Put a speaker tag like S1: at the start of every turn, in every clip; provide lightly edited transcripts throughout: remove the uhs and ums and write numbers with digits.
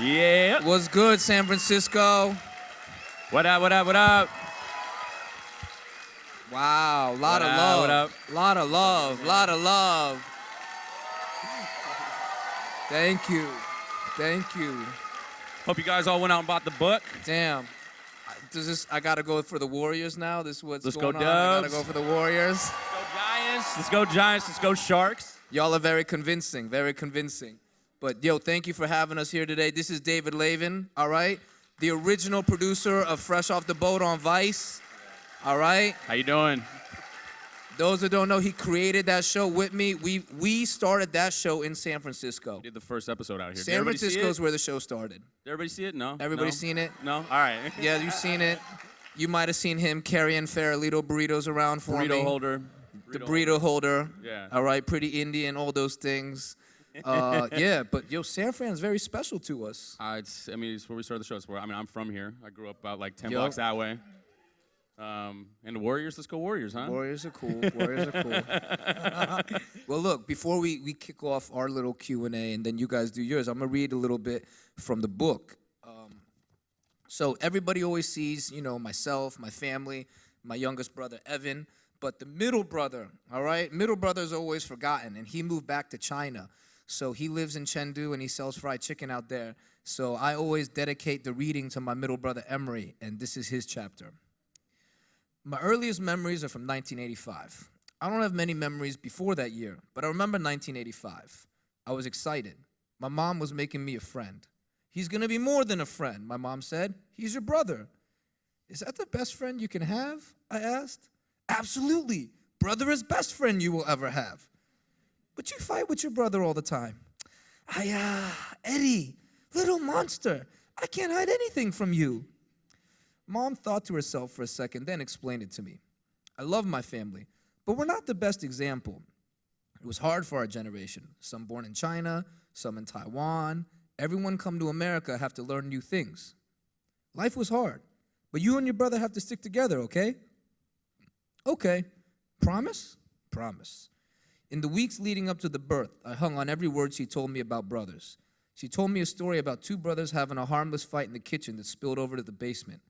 S1: Yeah.
S2: What's good, San Francisco?
S1: What up, what up, what up?
S2: Wow, lot
S1: What
S2: of
S1: up,
S2: love.
S1: what up?
S2: Lot of love, lot of love. Thank you. Thank you.
S1: Hope you guys all went out and bought the book.
S2: Damn. I gotta go for the Warriors now? This is what's
S1: Let's
S2: going
S1: go
S2: on? I
S1: Dubs.
S2: gotta go for the Warriors?
S1: Let's go Giants. Let's go Giants. Let's go Sharks.
S2: Y'all are very convincing, very convincing. But yo, thank you for having us here today. This is David Lavin, all right? The original producer of Fresh Off the Boat on Vice, all right?
S1: How you doing?
S2: Those that don't know, he created that show with me. We started that show in San Francisco.
S1: Did the first episode out here.
S2: San Francisco is where the show started.
S1: Did everybody see it? No.
S2: Everybody's seen it?
S1: No. All right.
S2: Yeah, you've seen it. You might have seen him carrying Farolito burritos around for me.
S1: Burrito holder.
S2: The burrito holder.
S1: Yeah.
S2: All right, pretty Indian, all those things. Yeah, but yo, San Fran's very special to us.
S1: It's where we started the show. It's where, I'm from here. I grew up about like 10
S2: Yo.
S1: blocks that way. And the Warriors, let's go Warriors, huh?
S2: Warriors are cool. Warriors are cool. Well, look, before we kick off our little Q&A and then you guys do yours, I'm going to read a little bit from the book. So everybody always sees, myself, my family, my youngest brother, Evan, but the middle brother, all right? Middle brother is always forgotten, and he moved back to China. So he lives in Chengdu, and he sells fried chicken out there. So I always dedicate the reading to my middle brother, Emery, and this is his chapter. My earliest memories are from 1985. I don't have many memories before that year, but I remember 1985. I was excited. My mom was making me a friend. He's gonna be more than a friend, my mom said. He's your brother. Is that the best friend you can have? I asked. Absolutely. Brother is best friend you will ever have. But you fight with your brother all the time. Eddie, little monster, I can't hide anything from you. Mom thought to herself for a second, then explained it to me. I love my family, but we're not the best example. It was hard for our generation. Some born in China, some in Taiwan. Everyone come to America have to learn new things. Life was hard, but you and your brother have to stick together, okay? Okay. Promise? Promise. In the weeks leading up to the birth, I hung on every word she told me about brothers. She told me a story about two brothers having a harmless fight in the kitchen that spilled over to the basement.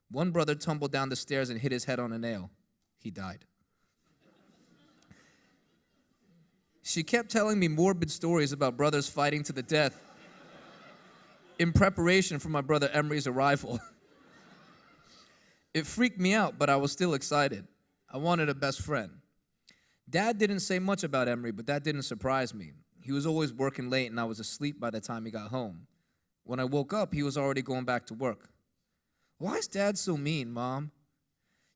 S2: One brother tumbled down the stairs and hit his head on a nail. He died. She kept telling me morbid stories about brothers fighting to the death in preparation for my brother Emery's arrival. It freaked me out, but I was still excited. I wanted a best friend. Dad didn't say much about Emery, but that didn't surprise me. He was always working late, and I was asleep by the time he got home. When I woke up, he was already going back to work. Why is Dad so mean, Mom?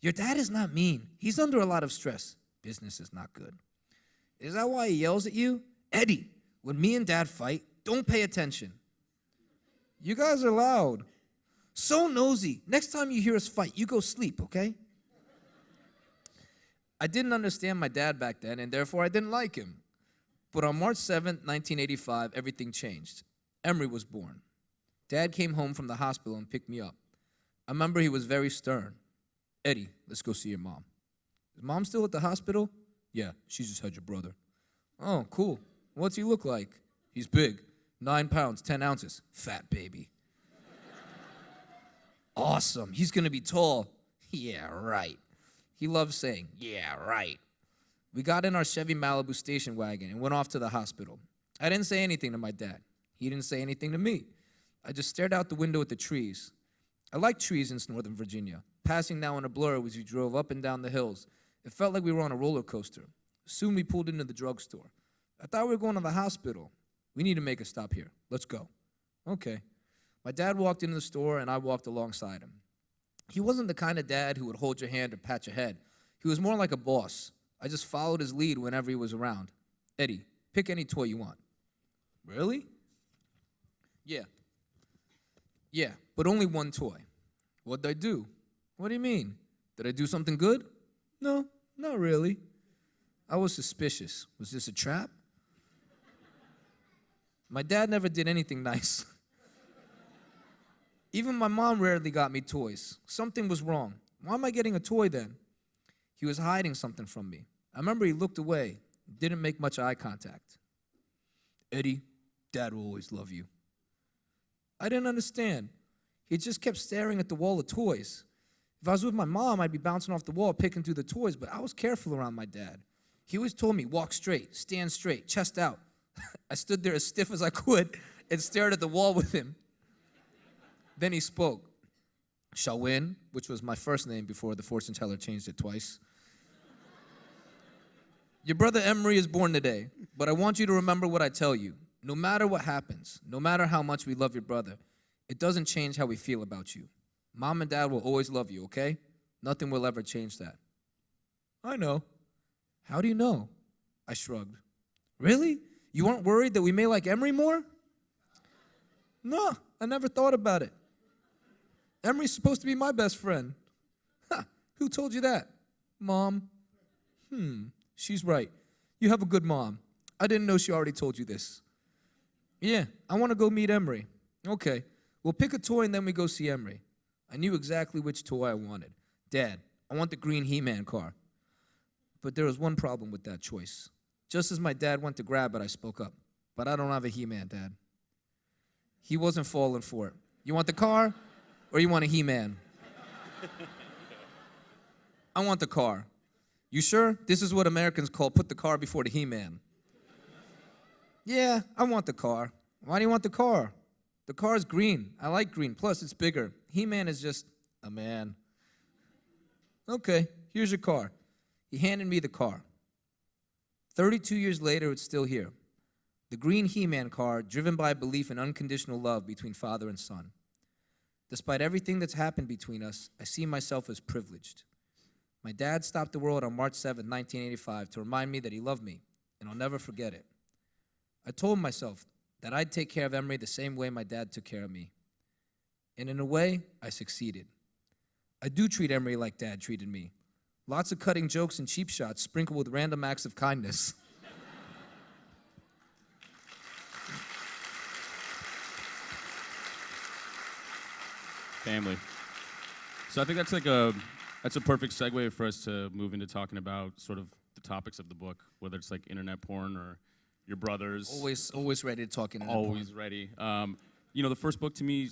S2: Your dad is not mean. He's under a lot of stress. Business is not good. Is that why he yells at you? Eddie, when me and Dad fight, don't pay attention. You guys are loud. So nosy. Next time you hear us fight, you go sleep, okay? I didn't understand my dad back then, and therefore I didn't like him. But on March 7th, 1985, everything changed. Emery was born. Dad came home from the hospital and picked me up. I remember he was very stern. Eddie, let's go see your mom. Is Mom still at the hospital? Yeah, she just had your brother. Oh, cool. What's he look like? He's big. 9 pounds, 10 ounces. Fat baby. Awesome. He's going to be tall. Yeah, right. He loves saying, yeah, right. We got in our Chevy Malibu station wagon and went off to the hospital. I didn't say anything to my dad. He didn't say anything to me. I just stared out the window at the trees. I like trees in Northern Virginia. Passing now in a blur as we drove up and down the hills. It felt like we were on a roller coaster. Soon we pulled into the drugstore. I thought we were going to the hospital. We need to make a stop here. Let's go. Okay. My dad walked into the store, and I walked alongside him. He wasn't the kind of dad who would hold your hand or pat your head. He was more like a boss. I just followed his lead whenever he was around. Eddie, pick any toy you want. Really? Yeah. Yeah, but only one toy. What'd I do? What do you mean? Did I do something good? No, not really. I was suspicious. Was this a trap? My dad never did anything nice. Even my mom rarely got me toys. Something was wrong. Why am I getting a toy then? He was hiding something from me. I remember he looked away, didn't make much eye contact. Eddie, Dad will always love you. I didn't understand. He just kept staring at the wall of toys. If I was with my mom, I'd be bouncing off the wall, picking through the toys, but I was careful around my dad. He always told me, walk straight, stand straight, chest out. I stood there as stiff as I could and stared at the wall with him. Then he spoke. Xiaowin, which was my first name before the fortune teller changed it twice. Your brother Emery is born today, but I want you to remember what I tell you. No matter what happens, no matter how much we love your brother, it doesn't change how we feel about you. Mom and Dad will always love you, okay? Nothing will ever change that. I know. How do you know? I shrugged. Really? You aren't worried that we may like Emery more? No, I never thought about it. Emery's supposed to be my best friend. Ha, who told you that? Mom. She's right. You have a good mom. I didn't know she already told you this. Yeah, I want to go meet Emery. Okay, we'll pick a toy and then we go see Emery. I knew exactly which toy I wanted. Dad, I want the green He-Man car. But there was one problem with that choice. Just as my dad went to grab it, I spoke up. But I don't have a He-Man, Dad. He wasn't falling for it. You want the car or you want a He-Man? I want the car. You sure? This is what Americans call put the car before the He-Man. Yeah, I want the car. Why do you want the car? The car is green. I like green. Plus, it's bigger. He-Man is just a man. Okay, here's your car. He handed me the car. 32 years later, it's still here. The green He-Man car, driven by a belief in unconditional love between father and son. Despite everything that's happened between us, I see myself as privileged. My dad stopped the world on March 7, 1985, to remind me that he loved me, and I'll never forget it. I told myself that I'd take care of Emery the same way my dad took care of me. And in a way, I succeeded. I do treat Emery like Dad treated me. Lots of cutting jokes and cheap shots sprinkled with random acts of kindness.
S1: Family. So I think that's a perfect segue for us to move into talking about sort of the topics of the book, whether it's like internet porn or your brothers.
S2: Always ready to talk internet porn.
S1: Always ready. The first book to me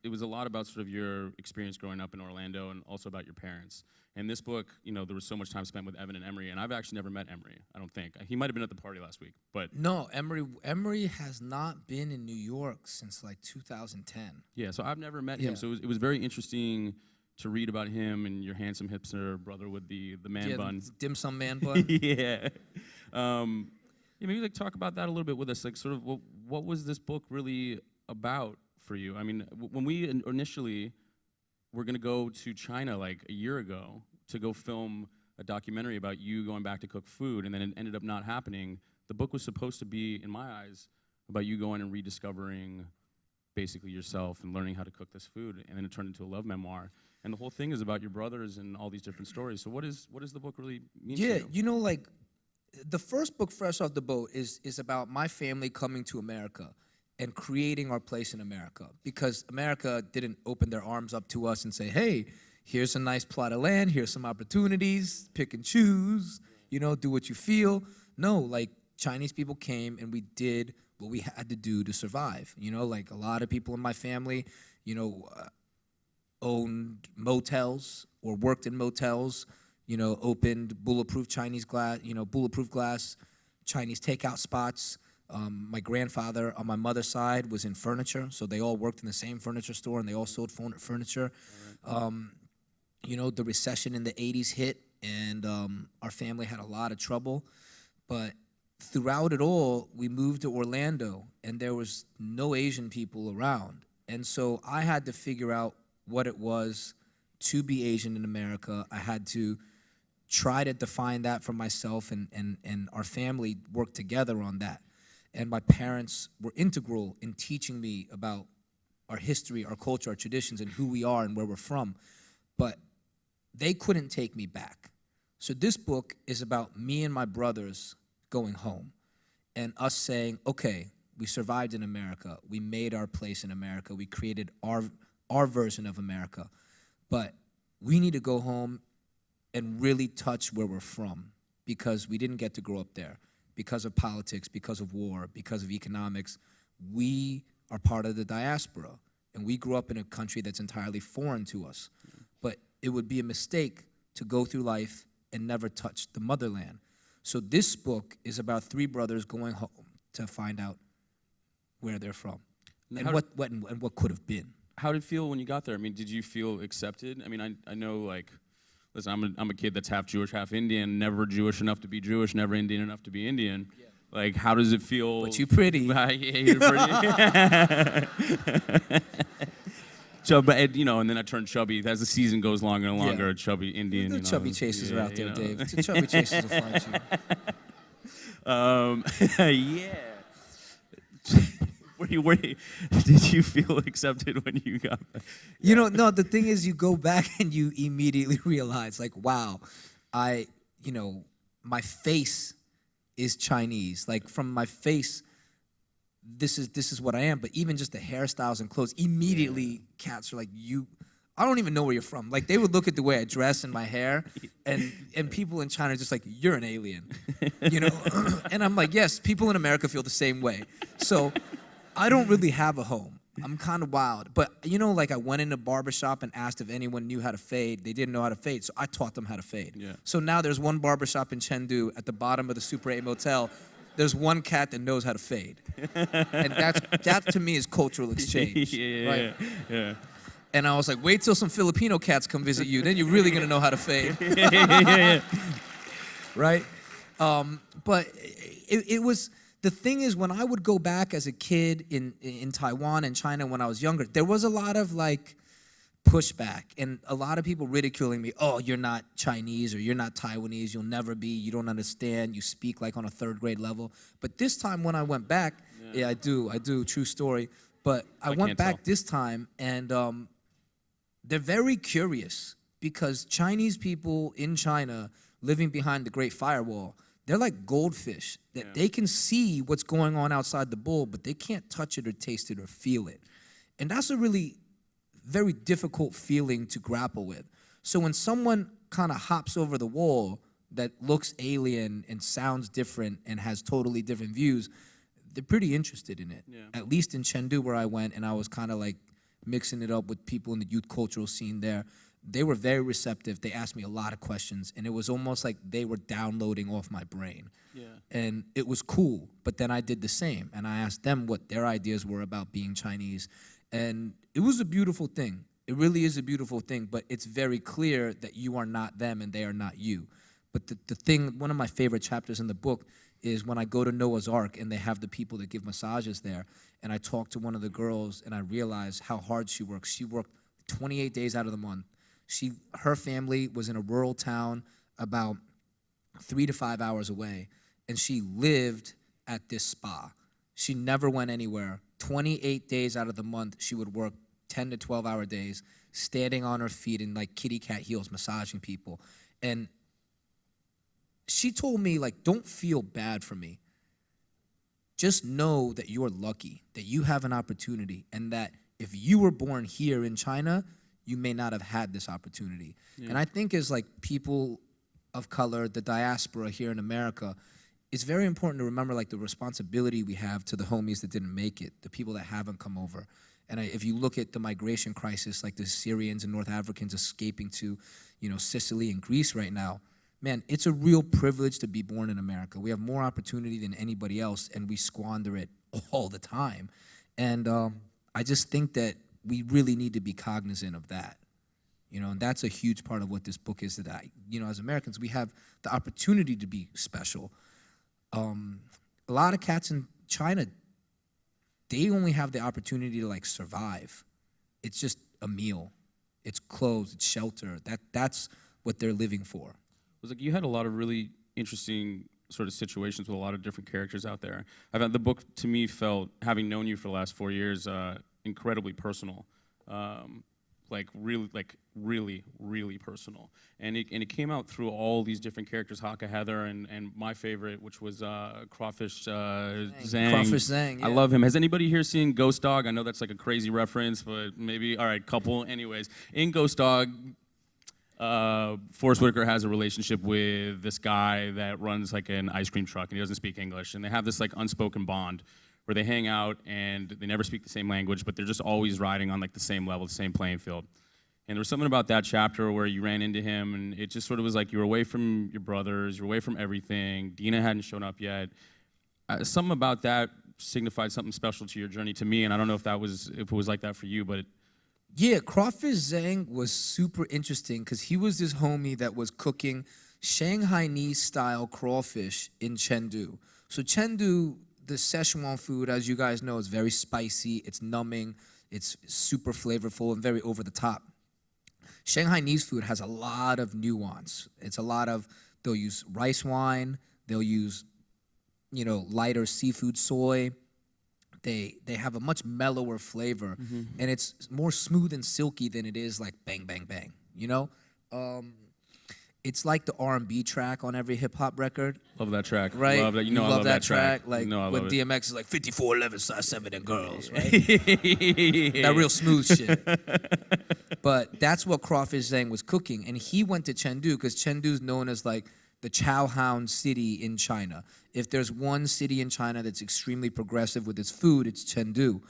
S1: it was a lot about sort of your experience growing up in Orlando and also about your parents. And this book, there was so much time spent with Evan and Emery, and I've actually never met Emery, I don't think. He might have been at the party last week, but...
S2: No, Emery has not been in New York since like 2010.
S1: Yeah, so I've never met him, so it was very interesting to read about him and your handsome hipster brother with the man bun.
S2: Dim sum man bun.
S1: Yeah. Maybe like talk about that a little bit with us. Like, sort of, what was this book really about for you? I mean, when we initially were going to go to China like a year ago to go film a documentary about you going back to cook food, and then it ended up not happening. The book was supposed to be, in my eyes, about you going and rediscovering basically yourself and learning how to cook this food, and then it turned into a love memoir. And the whole thing is about your brothers and all these different stories. So what does the book really mean to you?
S2: Like, the first book, Fresh Off the Boat, is about my family coming to America and creating our place in America. Because America didn't open their arms up to us and say, hey, here's a nice plot of land, here's some opportunities, pick and choose, do what you feel. No, like, Chinese people came and we did what we had to do to survive. Like a lot of people in my family, owned motels or worked in motels, opened bulletproof glass, Chinese takeout spots. My grandfather on my mother's side was in furniture, so they all worked in the same furniture store and they all sold furniture. The recession in the 80s hit and our family had a lot of trouble. But throughout it all, we moved to Orlando and there was no Asian people around. And so I had to figure out what it was to be Asian in America. I had to try to define that for myself, and our family worked together on that. And my parents were integral in teaching me about our history, our culture, our traditions, and who we are and where we're from. But they couldn't take me back. So this book is about me and my brothers going home and us saying, okay, we survived in America. We made our place in America. We created our version of America. But we need to go home and really touch where we're from because we didn't get to grow up there. Because of politics, because of war, because of economics, we are part of the diaspora, and we grew up in a country that's entirely foreign to us. But it would be a mistake to go through life and never touch the motherland. So this book is about three brothers going home to find out where they're from and what could have been.
S1: How did it feel when you got there? I mean, did you feel accepted? I mean, I know, like, listen, I'm a kid that's half Jewish, half Indian, never Jewish enough to be Jewish, never Indian enough to be Indian. Yeah. Like, how does it feel?
S2: But you pretty.
S1: Yeah, you're pretty. But you know, and then I turned chubby. As the season goes longer and longer, a chubby Indian.
S2: The chubby chasers are out there, Dave. The chubby chasers will find you.
S1: Yeah. Did you feel accepted when you got back?
S2: You know, no, the thing is, you go back and you immediately realize, like, wow, my face is Chinese. Like, from my face, this is what I am. But even just the hairstyles and clothes, immediately cats are like, I don't even know where you're from. Like, they would look at the way I dress and my hair, and people in China are just like, you're an alien, you know? And I'm like, yes, people in America feel the same way. So I don't really have a home. I'm kind of wild. But, you know, like, I went in a barbershop and asked if anyone knew how to fade. They didn't know how to fade, so I taught them how to fade. Yeah. So now there's one barbershop in Chengdu at the bottom of the Super 8 motel. There's one cat that knows how to fade. And that to me is cultural exchange. Right?
S1: Yeah.
S2: And I was like, wait till some Filipino cats come visit you. Then you're really going to know how to fade. Right? But it was... The thing is, when I would go back as a kid in Taiwan and China when I was younger, there was a lot of, like, pushback and a lot of people ridiculing me. Oh, you're not Chinese, or you're not Taiwanese, you'll never be, you don't understand, you speak like on a third grade level. But this time when I went back, yeah I do, true story. But I went back this time, and they're very curious, because Chinese people in China living behind the Great Firewall, they're like goldfish, that they can see what's going on outside the bowl, but they can't touch it or taste it or feel it. And that's a really very difficult feeling to grapple with. So when someone kind of hops over the wall that looks alien and sounds different and has totally different views, they're pretty interested in it. Yeah. At least in Chengdu, where I went, and I was kind of like mixing it up with people in the youth cultural scene there. They were very receptive. They asked me a lot of questions, and it was almost like they were downloading off my brain. Yeah. And it was cool, but then I did the same, and I asked them what their ideas were about being Chinese, and it was a beautiful thing. It really is a beautiful thing, but it's very clear that you are not them and they are not you. But the thing, one of my favorite chapters in the book is when I go to Noah's Ark and they have the people that give massages there, and I talk to one of the girls and I realize how hard she works. She worked 28 days out of the month. Her family was in a rural town about 3 to 5 hours away, and she lived at this spa. She never went anywhere. 28 days out of the month, she would work 10 to 12-hour days, standing on her feet in like kitty cat heels, massaging people. And she told me, like, don't feel bad for me. Just know that you're lucky, that you have an opportunity, and that if you were born here in China, you may not have had this opportunity. Yeah. And I think as like people of color, the diaspora here in America, it's very important to remember like the responsibility we have to the homies that didn't make it, the people that haven't come over. And if you look at the migration crisis, like the Syrians and North Africans escaping to, Sicily and Greece right now, man, it's a real privilege to be born in America. We have more opportunity than anybody else, and we squander it all the time. And I just think that we really need to be cognizant of that, and that's a huge part of what this book is, that as Americans, we have the opportunity to be special. A lot of cats in China, they only have the opportunity to like survive. It's just a meal, it's clothes, it's shelter. That's what they're living for.
S1: It was like you had a lot of really interesting sort of situations with a lot of different characters out there. I thought the book to me felt, having known you for the last 4 years, incredibly personal, really personal, and it came out through all these different characters, Haka Heather, and my favorite, which was Crawfish Zhang.
S2: Crawfish Zhang, yeah.
S1: I love him. Has anybody here seen Ghost Dog? I know that's like a crazy reference, but maybe, all right, couple. Anyways, in Ghost Dog, Forrest Whitaker has a relationship with this guy that runs like an ice cream truck, and he doesn't speak English, and they have this like unspoken bond, where they hang out and they never speak the same language, but they're just always riding on like the same level, the same playing field. And there was something about that chapter where you ran into him, and it just sort of was like you were away from your brothers, you were away from everything. Dina hadn't shown up yet. Something about that signified something special to your journey to me, and I don't know if it was like that for you, but
S2: Yeah, Crawfish Zhang was super interesting because he was this homie that was cooking Shanghainese style crawfish in Chengdu. So Chengdu, the Szechuan food, as you guys know, is very spicy, it's numbing, it's super flavorful and very over the top. Shanghainese food has a lot of nuance. It's a lot of, they'll use rice wine, they'll use, lighter seafood soy. They have a much mellower flavor, and it's more smooth and silky than it is like bang, bang, bang, It's like the R&B track on every hip-hop record.
S1: love that track.
S2: Right?
S1: Love that.
S2: You
S1: I
S2: love that track.
S1: Like,
S2: when
S1: I love it.
S2: DMX is like 5411 size 7 and girls, right? That real smooth shit. But that's what Crawfish Zhang was cooking. And he went to Chengdu because Chengdu is known as like the Chow Hound city in China. If there's one city in China that's extremely progressive with its food, it's Chengdu.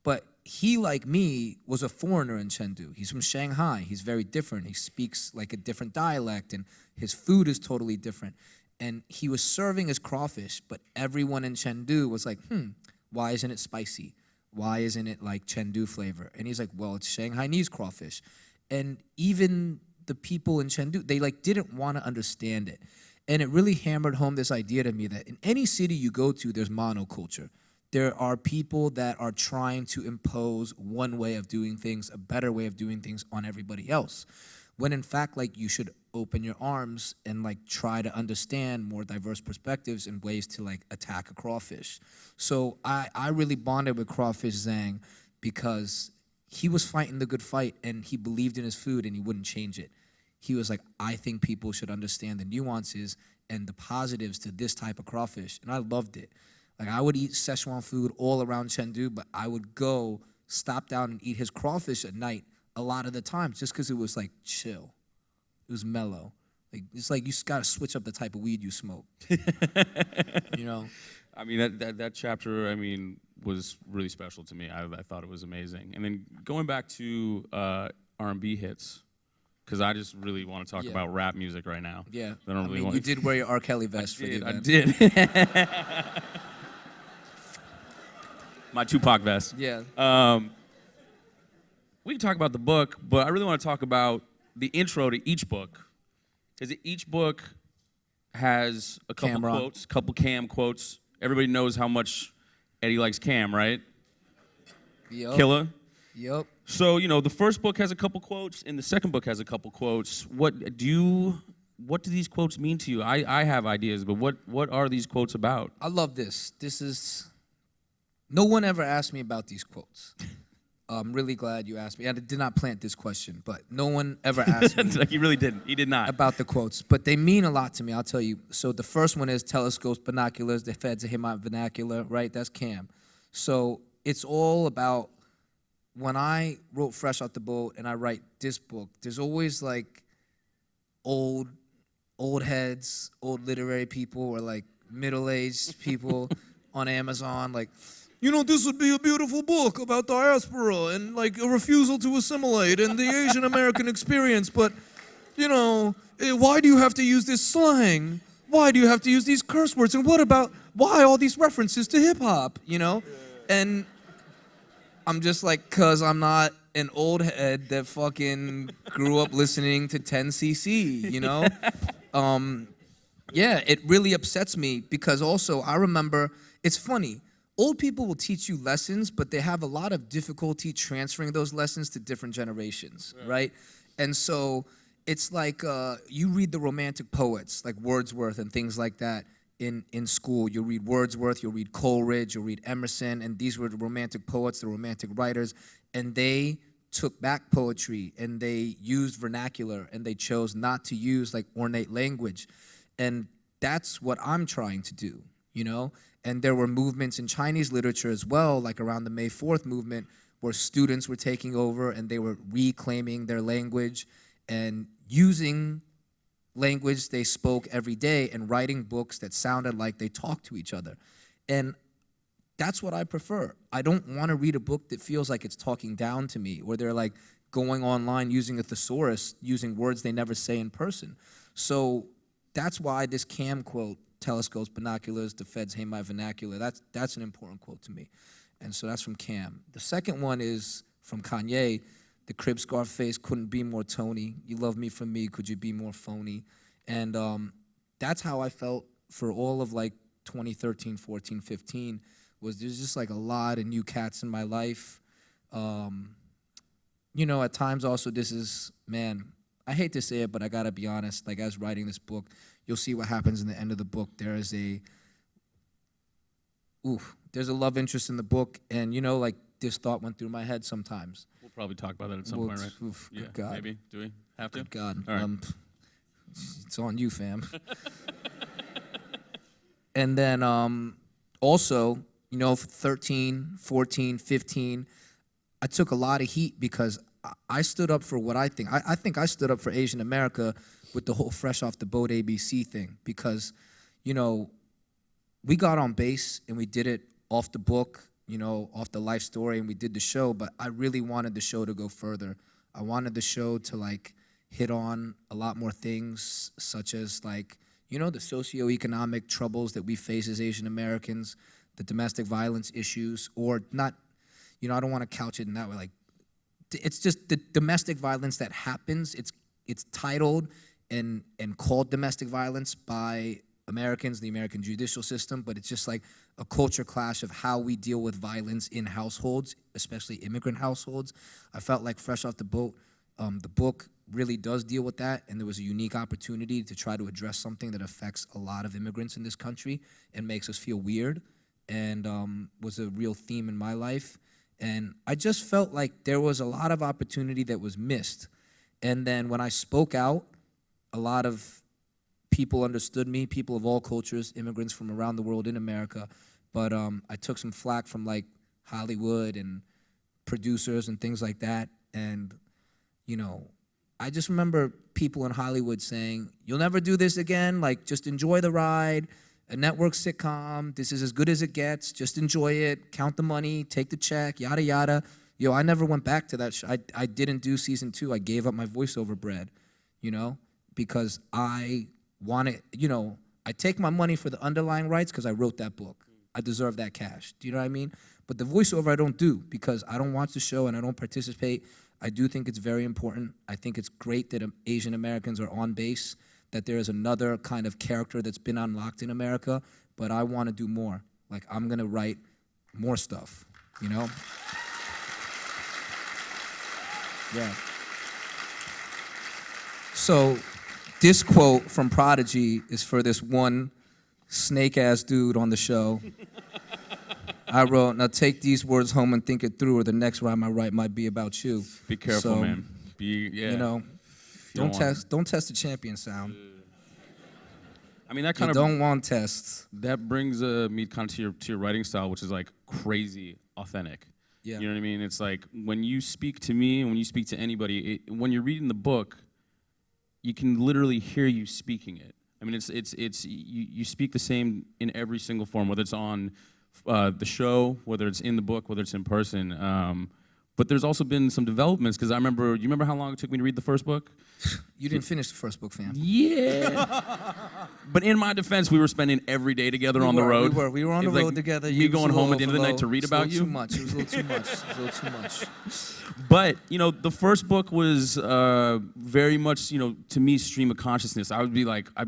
S2: But he, like me, was a foreigner in Chengdu. He's from Shanghai. He's very different. He speaks like a different dialect, and his food is totally different. And he was serving his crawfish, but everyone in Chengdu was like, why isn't it spicy? Why isn't it like Chengdu flavor? And he's like, well, it's Shanghainese crawfish. And even the people in Chengdu, they like didn't want to understand it. And it really hammered home this idea to me that in any city you go to, there's monoculture. There are people that are trying to impose one way of doing things, a better way of doing things on everybody else. When in fact, like, you should open your arms and like try to understand more diverse perspectives and ways to like attack a crawfish. So I really bonded with Crawfish Zhang because he was fighting the good fight and he believed in his food and he wouldn't change it. He was like, I think people should understand the nuances and the positives to this type of crawfish. And I loved it. Like, I would eat Szechuan food all around Chengdu, but I would go stop down and eat his crawfish at night a lot of the time just because it was like chill. It was mellow. Like, it's like you gotta switch up the type of weed you smoke.
S1: I mean, that chapter, I mean, was really special to me. I thought it was amazing. And then going back to R&B hits, because I just really want to talk about rap music right now.
S2: Yeah.
S1: I don't really want.
S2: You did wear your R. Kelly vest for the event.
S1: I did. My Tupac vest.
S2: Yeah.
S1: We can talk about the book, but I really want to talk about the intro to each book. Because each book has a couple quotes, couple Cam quotes. Everybody knows how much Eddie likes Cam, right?
S2: Yep.
S1: Killer.
S2: Yep.
S1: So, the first book has a couple quotes, and the second book has a couple quotes. What do these quotes mean to you? I have ideas, but what are these quotes about?
S2: I love this. No one ever asked me about these quotes. I'm really glad you asked me. I did not plant this question, but no one ever asked me.
S1: Like, he really didn't. He did not.
S2: About the quotes, but they mean a lot to me, I'll tell you. So the first one is telescopes, binoculars, the feds him out vernacular, right? That's Cam. So it's all about, when I wrote Fresh Out the Boat and I write this book, there's always like old heads, old literary people, or like middle-aged people on Amazon, like, this would be a beautiful book about diaspora and like a refusal to assimilate and the Asian American experience, but why do you have to use this slang? Why do you have to use these curse words? And why all these references to hip hop, And I'm just like, cause I'm not an old head that fucking grew up listening to 10cc, Yeah, it really upsets me because also I remember, it's funny, old people will teach you lessons, but they have a lot of difficulty transferring those lessons to different generations, right? And so it's like you read the romantic poets, like Wordsworth and things like that in school. You'll read Wordsworth, you'll read Coleridge, you'll read Emerson, and these were the romantic poets, the romantic writers, and they took back poetry and they used vernacular and they chose not to use like ornate language. And that's what I'm trying to do, And there were movements in Chinese literature as well, like around the May 4th movement, where students were taking over and they were reclaiming their language and using language they spoke every day and writing books that sounded like they talked to each other. And that's what I prefer. I don't want to read a book that feels like it's talking down to me, or they're like going online using a thesaurus, using words they never say in person. So that's why this Cam quote, telescopes, binoculars, the feds hate my vernacular, that's an important quote to me. And so that's from Cam. The second one is from Kanye, the crib scar face couldn't be more Tony. You love me for me, could you be more phony? And that's how I felt for all of like 2013, 14, 15, was there's just like a lot of new cats in my life. You know, at times also this is, man, I hate to say it, but I gotta be honest, like as writing this book, you'll see what happens in the end of the book. There's a love interest in the book, and you know, like this thought went through my head sometimes.
S1: We'll probably talk about that at some point, right?
S2: Good God.
S1: Maybe. Do we have to?
S2: Good God.
S1: All right.
S2: It's on you, fam. And then also, you know, 13, 14, 15, I took a lot of heat because I stood up for what I think. I think I stood up for Asian America with the whole fresh off the boat ABC thing because, you know, we got on base and we did it off the book, you know, off the life story, and we did the show, but I really wanted the show to go further. I wanted the show to like hit on a lot more things, such as like, you know, the socioeconomic troubles that we face as Asian Americans, the domestic violence issues, or not, you know, I don't want to couch it in that way. Like, it's just the domestic violence that happens. It's titled and called domestic violence by Americans, the American judicial system, but it's just like a culture clash of how we deal with violence in households, especially immigrant households. I felt like fresh off the boat, the book really does deal with that, and there was a unique opportunity to try to address something that affects a lot of immigrants in this country and makes us feel weird, and was a real theme in my life. And I just felt like there was a lot of opportunity that was missed. And then when I spoke out, a lot of people understood me, people of all cultures, immigrants from around the world in America. But I took some flack from like Hollywood and producers and things like that. And, you know, I just remember people in Hollywood saying, you'll never do this again, like just enjoy the ride. A network sitcom, this is as good as it gets, just enjoy it, count the money, take the check, yada yada. Yo, I never went back to that. I didn't do season 2. I gave up my voiceover bread, you know, because I wanted, you know, I take my money for the underlying rights because I wrote that book. I deserve that cash. Do you know what I mean? But the voiceover I don't do because I don't watch the show and I don't participate. I do think it's very important. I think it's great that Asian Americans are on base, that there is another kind of character that's been unlocked in America, but I want to do more. Like, I'm going to write more stuff, you know? Yeah. So this quote from Prodigy is for this one snake-ass dude on the show. I wrote, now take these words home and think it through, or the next rhyme I write might be about you.
S1: Be careful,
S2: So,
S1: man. You
S2: know, don't test the champion sound.
S1: I mean, that
S2: You
S1: kind of
S2: don't want tests.
S1: that brings me kind of to your writing style, which is like crazy authentic.
S2: Yeah.
S1: You know what I mean? It's like when you speak to me and when you speak to anybody, when you're reading the book, you can literally hear you speaking it. I mean, you speak the same in every single form, whether it's on the show, whether it's in the book, whether it's in person. But there's also been some developments because you remember how long it took me to read the first book?
S2: You didn't finish the first book, fam.
S1: Yeah. But in my defense, we were spending every day together on the road.
S2: We were on the road together.
S1: Me going home at the end of the night to read about you.
S2: It was a little too much.
S1: But, you know, the first book was very much, you know, to me, stream of consciousness. I'd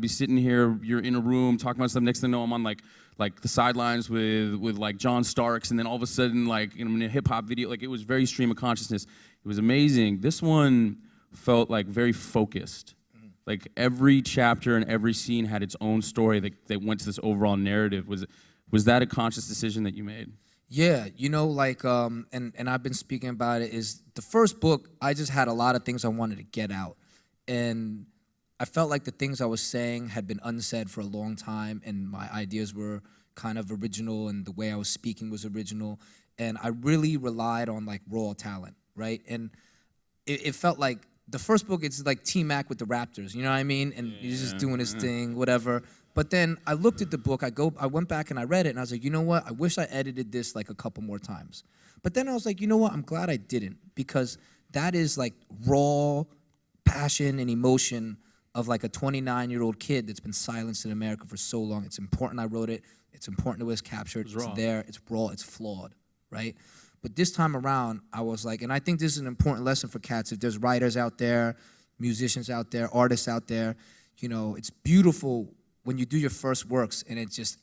S1: be sitting here, you're in a room, talking about stuff. Next thing I know, I'm on like the sidelines with like John Starks, and then all of a sudden, like, in a hip-hop video, like, it was very stream of consciousness. It was amazing. This one felt like very focused. Like every chapter and every scene had its own story that went to this overall narrative. Was that a conscious decision that you made?
S2: Yeah, you know, like, and I've been speaking about it, is the first book, I just had a lot of things I wanted to get out. And I felt like the things I was saying had been unsaid for a long time, and my ideas were kind of original, and the way I was speaking was original. And I really relied on like raw talent, right? And it felt like the first book, it's like T-Mac with the Raptors, you know what I mean? And he's just doing his thing, whatever. But then I looked at the book, I went back and I read it, and I was like, you know what? I wish I edited this like a couple more times. But then I was like, you know what? I'm glad I didn't, because that is like raw passion and emotion of like a 29-year-old kid that's been silenced in America for so long. It's important I wrote it. It's important it was captured. It's there. It's raw. It's flawed, right? But this time around, I was like, and I think this is an important lesson for cats. If there's writers out there, musicians out there, artists out there, you know, it's beautiful when you do your first works and it's just,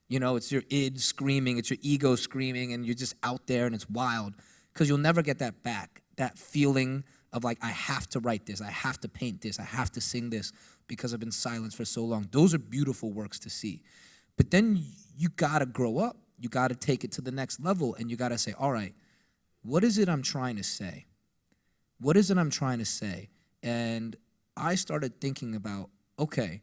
S2: you know, it's your id screaming, it's your ego screaming, and you're just out there and it's wild, because you'll never get that back, that feeling of like, I have to write this, I have to paint this, I have to sing this, because I've been silenced for so long. Those are beautiful works to see. But then you gotta grow up. You got to take it to the next level, and you got to say, all right, what is it I'm trying to say? What is it I'm trying to say? And I started thinking about, okay,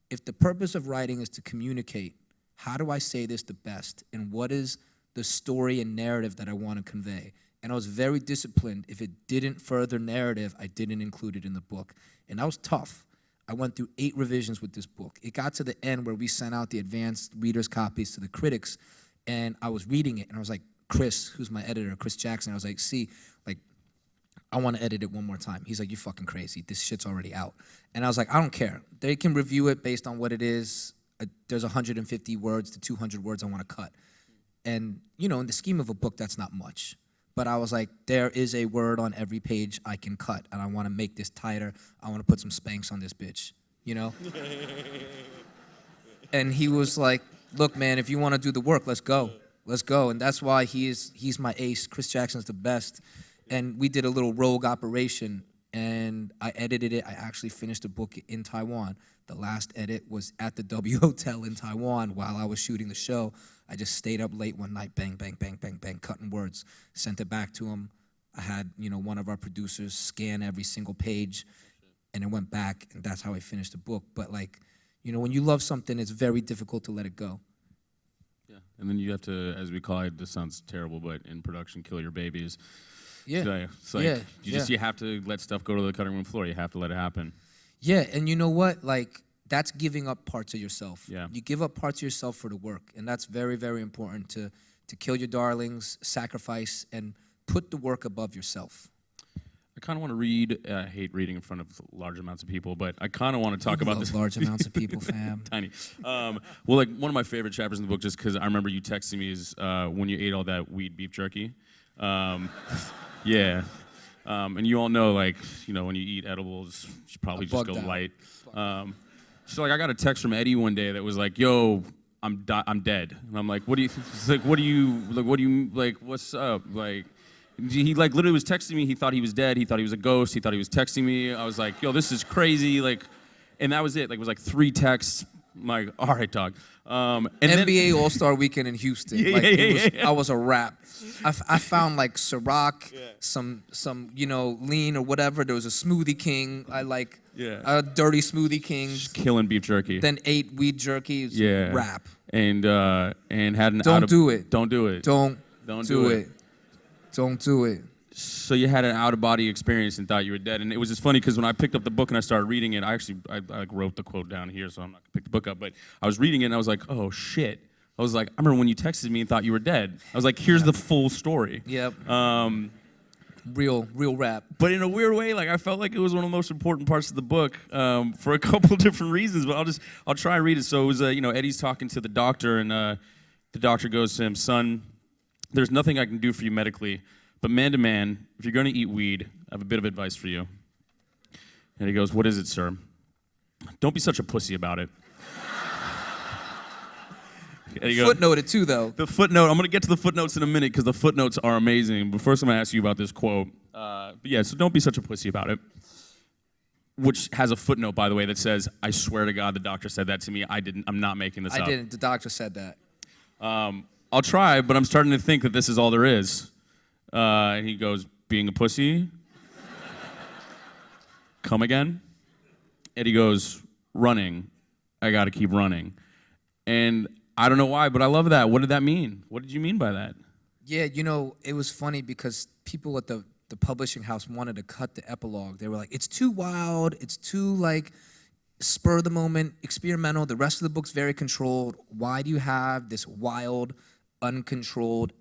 S2: if the purpose of writing is to communicate, how do I say this the best? And what is the story and narrative that I want to convey? And I was very disciplined. If it didn't further narrative, I didn't include it in the book. And that was tough. I went through 8 revisions with this book. It got to the end where we sent out the advanced reader's copies to the critics, and I was reading it, and I was like, Chris, who's my editor, Chris Jackson, I was like, see, like, I want to edit it one more time. He's like, you fucking crazy. This shit's already out. And I was like, I don't care. They can review it based on what it is. There's 150 words to 200 words I want to cut. And, you know, in the scheme of a book, that's not much. But I was like, there is a word on every page I can cut, and I want to make this tighter. I want to put some Spanx on this bitch, you know? And he was like, look, man, if you want to do the work, let's go. Let's go. And that's why he's my ace. Chris Jackson's the best. And we did a little rogue operation, and I edited it. I actually finished the book in Taiwan. The last edit was at the W Hotel in Taiwan while I was shooting the show. I just stayed up late one night, bang, bang, bang, bang, bang, cutting words, sent it back to him. I had, you know, one of our producers scan every single page, and it went back, and that's how I finished the book. But like, you know, when you love something, it's very difficult to let it go.
S1: Yeah, and then you have to, as we call it, this sounds terrible, but in production, kill your babies.
S2: Yeah.
S1: So it's like, you have to let stuff go to the cutting room floor. You have to let it happen.
S2: Yeah, and you know what? Like, that's giving up parts of yourself.
S1: Yeah.
S2: You give up parts of yourself for the work, and that's very, very important to kill your darlings, sacrifice, and put the work above yourself.
S1: I kind of want to read. I hate reading in front of large amounts of people, but I kind of want to talk about this.
S2: Large amounts of people, fam.
S1: Tiny. Well, like one of my favorite chapters in the book, just because I remember you texting me, is when you ate all that weed beef jerky. Yeah. And you all know, like, you know, when you eat edibles, you should probably just go light. So like, I got a text from Eddie one day that was like, "Yo, I'm dead," and I'm like, "What do you?" He's like, "What do you like? What's up?" Like. He like literally was texting me. He thought he was dead. He thought he was a ghost. He thought he was texting me. I was like, yo, this is crazy. Like, and that was it. Like, it was like 3 texts. I'm like, all right, dog. And
S2: NBA All-Star Weekend in Houston. I was a wrap. I found like Ciroc, some you know, lean or whatever. There was a Smoothie King. I like a dirty Smoothie King.
S1: Just killing beef jerky.
S2: Then ate weed jerky. Wrap.
S1: And had an
S2: Don't do it.
S1: Don't do it.
S2: Don't do it. Don't do it.
S1: So you had an out-of-body experience and thought you were dead. And it was just funny because when I picked up the book and I started reading it, I like wrote the quote down here, so I'm not going to pick the book up. But I was reading it and I was like, oh, shit. I was like, I remember when you texted me and thought you were dead. I was like, here's the full story.
S2: Yep. Real rap.
S1: But in a weird way, like I felt like it was one of the most important parts of the book for a couple different reasons. But I'll try and read it. So it was, you know, Eddie's talking to the doctor, and the doctor goes to him, son, there's nothing I can do for you medically, but man to man, if you're going to eat weed, I have a bit of advice for you. And he goes, what is it, sir? Don't be such a pussy about it.
S2: Footnoted too, though.
S1: The footnote, I'm going to get to the footnotes in a minute because the footnotes are amazing. But first I'm going to ask you about this quote. But yeah, so don't be such a pussy about it. Which has a footnote, by the way, that says, I swear to God the doctor said that to me. I'm not making this up.
S2: I didn't. The doctor said that.
S1: I'll try, but I'm starting to think that this is all there is. And he goes, being a pussy? Come again? And he goes, running. I got to keep running. And I don't know why, but I love that. What did that mean? What did you mean by that?
S2: Yeah, you know, it was funny because people at the the publishing house wanted to cut the epilogue. They were like, it's too wild, it's too like spur of the moment, experimental. The rest of the book's very controlled. Why do you have this wild, uncontrolled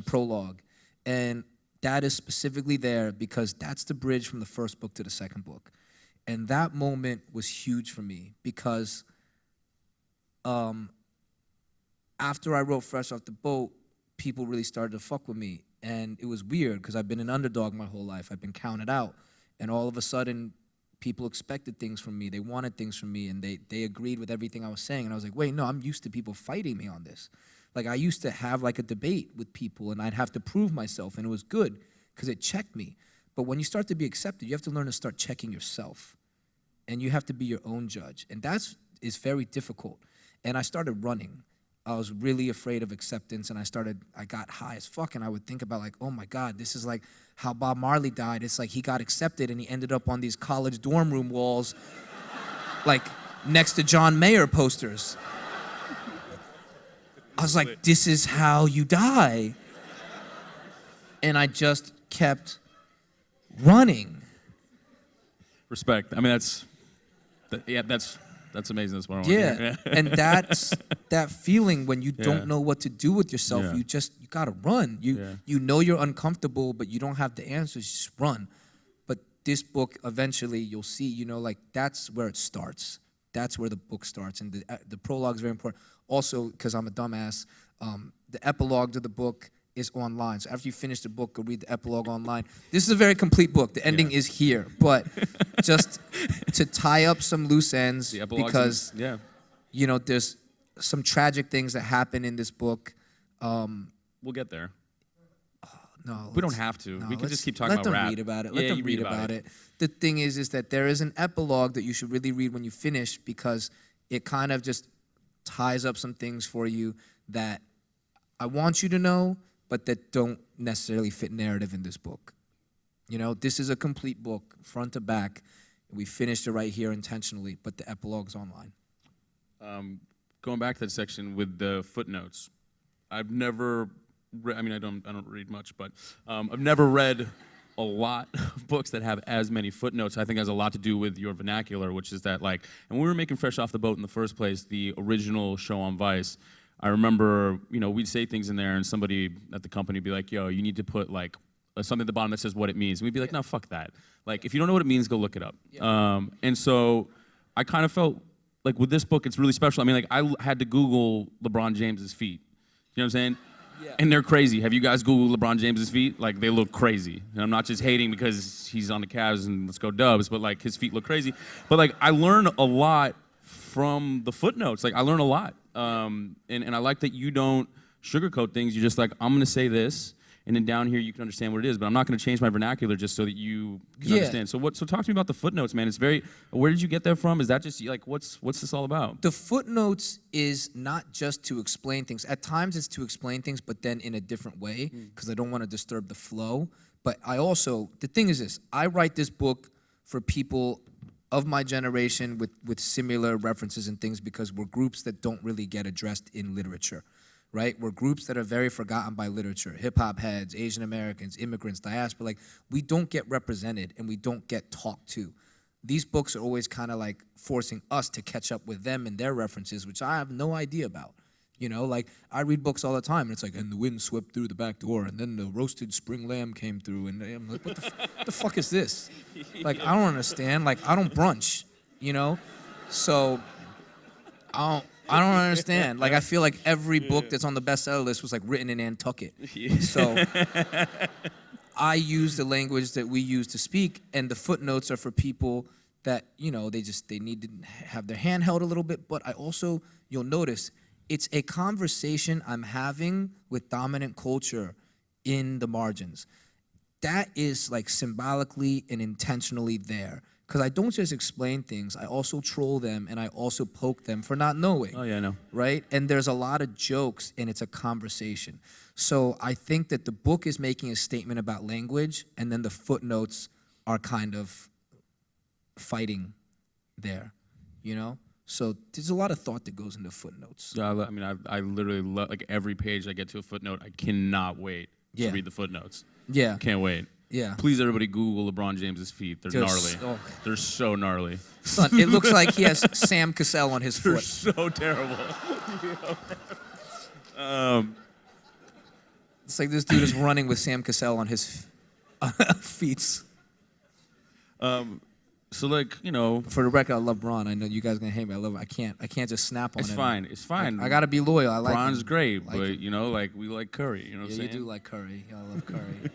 S2: prologue? And that is specifically there because that's the bridge from the first book to the second book. And that moment was huge for me because after I wrote Fresh Off the Boat, people really started to fuck with me. And it was weird because I've been an underdog my whole life. I've been counted out. And all of a sudden, people expected things from me. They wanted things from me, and they agreed with everything I was saying. And I was like, wait, no, I'm used to people fighting me on this. Like, I used to have, like, a debate with people, and I'd have to prove myself, and it was good because it checked me. But when you start to be accepted, you have to learn to start checking yourself. And you have to be your own judge. And is very difficult. And I started running. I was really afraid of acceptance, and I got high as fuck, and I would think about like, oh my God, this is like how Bob Marley died. It's like he got accepted, and he ended up on these college dorm room walls, like next to John Mayer posters. I was like, this is how you die. And I just kept running.
S1: Respect. I mean, that's amazing. That's what I want to hear.
S2: And that's that feeling when you don't know what to do with yourself.
S1: Yeah.
S2: You gotta run. You know you're uncomfortable, but you don't have the answers. Just run. But this book, eventually, you'll see. You know, like that's where it starts. That's where the book starts, and the prologue is very important. Also, because I'm a dumbass, the epilogue to the book is online. So after you finish the book, go read the epilogue online. This is a very complete book. The ending is here, but just to tie up some loose ends, because you know there's some tragic things that happen in this book.
S1: We'll get there.
S2: No,
S1: we don't have to.
S2: No,
S1: we can just keep talking about
S2: rap. Let them
S1: rap.
S2: read about it. Let them read about it. The thing is that there is an epilogue that you should really read when you finish because it kind of just ties up some things for you that I want you to know, but that don't necessarily fit narrative in this book. You know, this is a complete book, front to back. We finished it right here intentionally, but the epilogue's online.
S1: Going back to that section with the footnotes, I've never I don't read much, but I've never read a lot of books that have as many footnotes. I think it has a lot to do with your vernacular, which is that like, and when we were making Fresh Off the Boat in the first place, the original show on Vice, I remember, you know, we'd say things in there and somebody at the company would be like, yo, you need to put like something at the bottom that says what it means. And we'd be like, no, fuck that. Like, if you don't know what it means, go look it up. And so I kind of felt like with this book, it's really special. I mean, like I had to Google LeBron James's feet. You know what I'm saying? Yeah. And they're crazy. Have you guys Googled LeBron James's feet? Like, they look crazy. And I'm not just hating because he's on the Cavs and let's go Dubs, but like his feet look crazy. But like, I learned a lot from the footnotes. Like, I learned a lot. And I like that you don't sugarcoat things. You're just like, I'm gonna say this, and then down here you can understand what it is, but I'm not gonna change my vernacular just so that you can understand. So talk to me about the footnotes, man. It's very, where did you get that from? Is that just like, what's this all about?
S2: The footnotes is not just to explain things. At times it's to explain things, but then in a different way, because I don't want to disturb the flow. But I also, the thing is this, I write this book for people of my generation with similar references and things because we're groups that don't really get addressed in literature. Right? We're groups that are very forgotten by literature. Hip-hop heads, Asian Americans, immigrants, diaspora. Like, we don't get represented and we don't get talked to. These books are always kind of like forcing us to catch up with them and their references, which I have no idea about. You know, like, I read books all the time, and it's like, and the wind swept through the back door, and then the roasted spring lamb came through, and I'm like, what the fuck is this? Like, I don't understand. Like, I don't brunch, you know? So, I don't understand. Like, I feel like every book that's on the bestseller list was like written in Nantucket. So I use the language that we use to speak, and the footnotes are for people that, you know, they need to have their hand held a little bit. But I also, you'll notice, it's a conversation I'm having with dominant culture in the margins. That is like symbolically and intentionally there. Because I don't just explain things, I also troll them and I also poke them for not knowing.
S1: Oh, yeah, I know.
S2: Right? And there's a lot of jokes and it's a conversation. So I think that the book is making a statement about language and then the footnotes are kind of fighting there, you know? So there's a lot of thought that goes into footnotes.
S1: Yeah, I mean, I literally love, like every page I get to a footnote, I cannot wait to read the footnotes.
S2: Yeah.
S1: Can't wait.
S2: Yeah.
S1: Please, everybody, Google LeBron James's feet. They're gnarly. They're so gnarly.
S2: Son, it looks like he has Sam Cassell on his
S1: They're
S2: foot.
S1: so terrible.
S2: It's like this dude is running with Sam Cassell on his feet.
S1: So like, you know,
S2: For the record, I love Braun. I know you guys are gonna hate me. I love it. I can't just snap on
S1: it's
S2: him.
S1: fine. It's fine.
S2: I gotta be loyal. I like
S1: Braun's
S2: him.
S1: great,
S2: Like
S1: but
S2: him.
S1: you know, like we like curry. You know what
S2: Yeah,
S1: I'm
S2: you
S1: saying?
S2: do like curry. I love curry.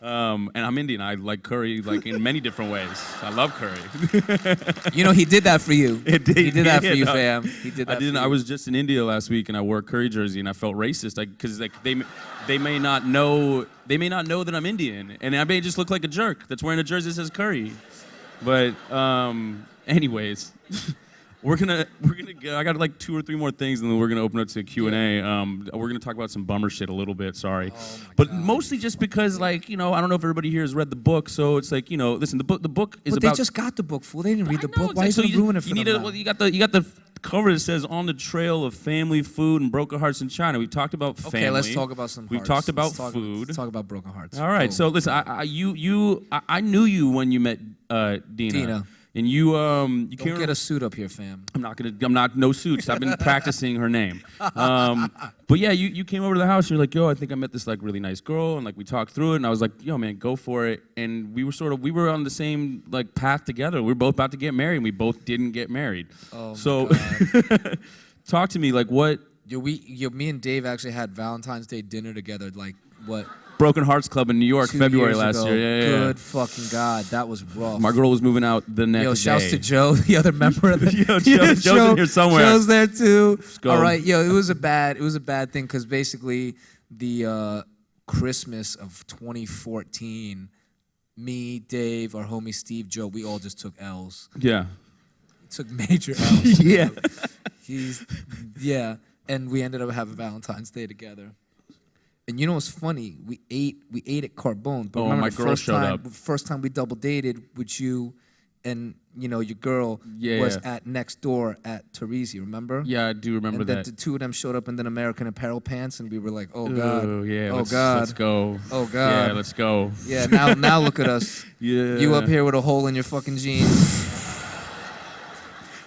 S1: And I'm Indian. I like curry like in many different ways. I love curry.
S2: You know, he did that for you.
S1: It did-
S2: He did that
S1: yeah,
S2: for you,
S1: no.
S2: fam. He did that.
S1: I didn't.
S2: For you.
S1: I was just in India last week, and I wore a curry jersey, and I felt racist, because like they may not know that I'm Indian, and I may just look like a jerk that's wearing a jersey that says curry. But anyways, we're gonna go. I got like 2 or 3 more things, and then we're gonna open up to a Q&A. We're gonna talk about some bummer shit a little bit. Sorry, but mostly just because, like, you know, I don't know if everybody here has read the book, so it's like, you know, listen, the book is
S2: But
S1: about.
S2: they just got the book, fool. They didn't read the
S1: I know,
S2: book. Why
S1: it's like,
S2: you ruin it for
S1: you
S2: them
S1: need
S2: now?
S1: well, you got the cover that says "On the Trail of Family, Food, and Broken Hearts in China." We've talked about family.
S2: Okay, let's talk about some
S1: We've
S2: hearts.
S1: talked about
S2: Let's
S1: food.
S2: Let's talk about broken hearts.
S1: All right,
S2: Cool.
S1: so listen, I knew you when you met Dina. And you
S2: Don't
S1: came.
S2: get a suit up here, fam.
S1: I'm not no suits. I've been practicing her name. But yeah, you came over to the house. You're like, yo, I think I met this like really nice girl, and like we talked through it, and I was like, yo, man, go for it. And we were on the same like path together. We were both about to get married, and we both didn't get married.
S2: Oh
S1: So,
S2: my God.
S1: talk to me, like what
S2: Me and Dave actually had Valentine's Day dinner together. Like what?
S1: Broken Hearts Club in New York,
S2: 2
S1: February
S2: years
S1: last
S2: ago.
S1: year. Yeah.
S2: Good fucking God, that was rough.
S1: My girl was moving out the next
S2: Yo, shouts
S1: day.
S2: to Joe, the other member of the.
S1: Yo, Joe's in here somewhere.
S2: Joe's there too.
S1: go.
S2: All right, yo, it was a bad thing because basically the Christmas of 2014, me, Dave, our homie Steve, Joe, we all just took L's.
S1: Yeah.
S2: Took major L's.
S1: Yeah.
S2: And we ended up having Valentine's Day together. And you know what's funny? We ate at Carbone. But
S1: Oh,
S2: remember
S1: my
S2: the
S1: girl
S2: first
S1: showed
S2: time,
S1: up.
S2: First time we double dated with you, and you know your girl
S1: Yeah.
S2: was at next door at Teresi. Remember?
S1: Yeah, I do remember
S2: And then
S1: that.
S2: the 2 of them showed up in then American Apparel pants, and we were like, "Oh God,
S1: Ooh, yeah,
S2: oh
S1: let's
S2: God,
S1: go.
S2: oh God,
S1: Yeah, let's go.
S2: yeah." Now look at us.
S1: Yeah.
S2: You up here with a hole in your fucking jeans.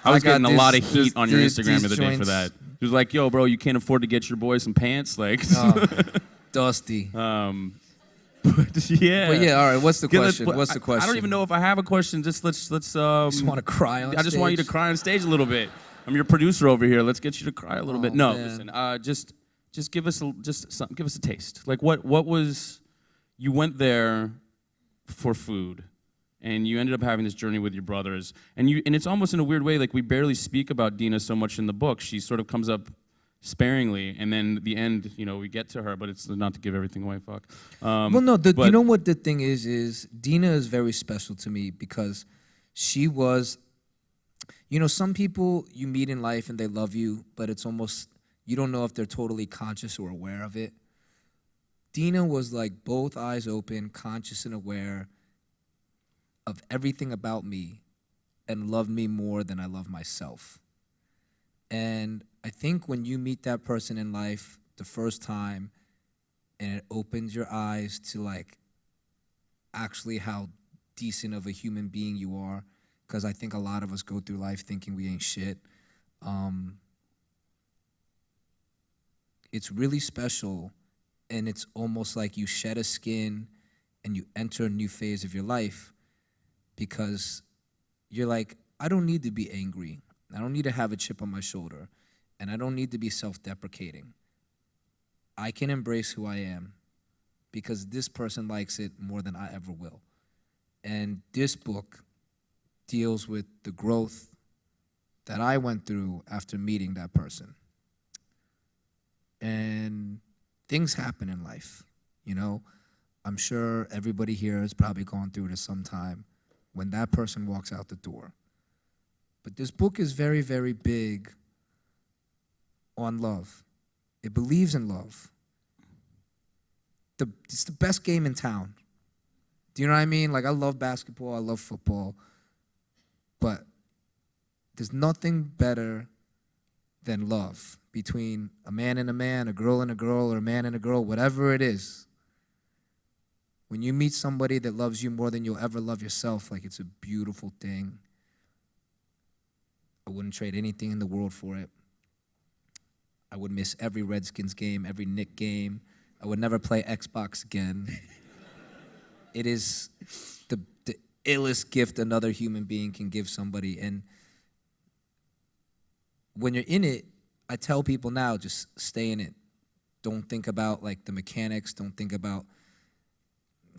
S1: I was
S2: got
S1: getting a lot of
S2: these-
S1: heat on your
S2: these-
S1: Instagram
S2: these
S1: the other day for
S2: joints.
S1: that. He was like, yo, bro, you can't afford to get your boy some pants? Like,
S2: Dusty.
S1: but yeah.
S2: But yeah, all right. What's the
S1: Yeah, let's-
S2: question? What's the question?
S1: I don't even know if I have a question. Just let's
S2: Just want to cry on
S1: I just want you to
S2: stage?
S1: cry on stage a little bit. I'm your producer over here. Let's get you to cry a little bit.
S2: Oh,
S1: No,
S2: man.
S1: listen. Just give us give us a taste. Like what was you went there for food, and you ended up having this journey with your brothers, and it's almost in a weird way like we barely speak about Dina so much in the book. She sort of comes up sparingly, and then at the end, you know, we get to her, but it's not to give everything away. Fuck.
S2: Well, no, you
S1: but-
S2: know what the thing is Dina is very special to me because she was, you know, some people you meet in life and they love you, but it's almost, you don't know if they're totally conscious or aware of it. Dina was like both eyes open, conscious and aware of everything about me and loved me more than I love myself. And I think when you meet that person in life the first time and it opens your eyes to like actually how decent of a human being you are, because I think a lot of us go through life thinking we ain't shit. It's really special, and it's almost like you shed a skin and you enter a new phase of your life because you're like, I don't need to be angry. I don't need to have a chip on my shoulder, and I don't need to be self-deprecating. I can embrace who I am because this person likes it more than I ever will. And this book deals with the growth that I went through after meeting that person. And things happen in life, you know. I'm sure everybody here has probably gone through it at some time when that person walks out the door. But this book is very, very big on love. It believes in love. It's the best game in town. Do you know what I mean? Like, I love basketball, I love football, but there's nothing better than love between a man and a man, a girl and a girl, or a man and a girl, whatever it is. When you meet somebody that loves you more than you'll ever love yourself, like, it's a beautiful thing. I wouldn't trade anything in the world for it. I would miss every Redskins game, every Knick game. I would never play Xbox again. It is the illest gift another human being can give somebody. And when you're in it, I tell people now, just stay in it. Don't think about like the mechanics. Don't think about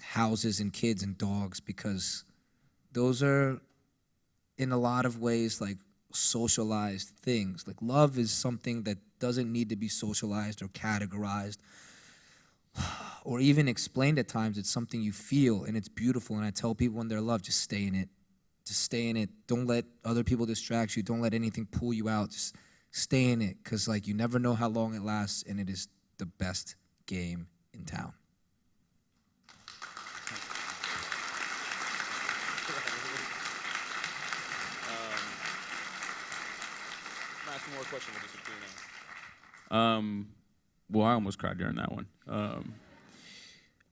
S2: houses and kids and dogs, because those are in a lot of ways like socialized things. Like love is something that doesn't need to be socialized or categorized or even explained at times. It's something you feel and it's beautiful. And I tell people when they're loved, just stay in it. Just stay in it. Don't let other people distract you. Don't let anything pull you out. Just stay in it, because like you never know how long it lasts, and it is the best game in town.
S1: More question with this well, I almost cried during that one.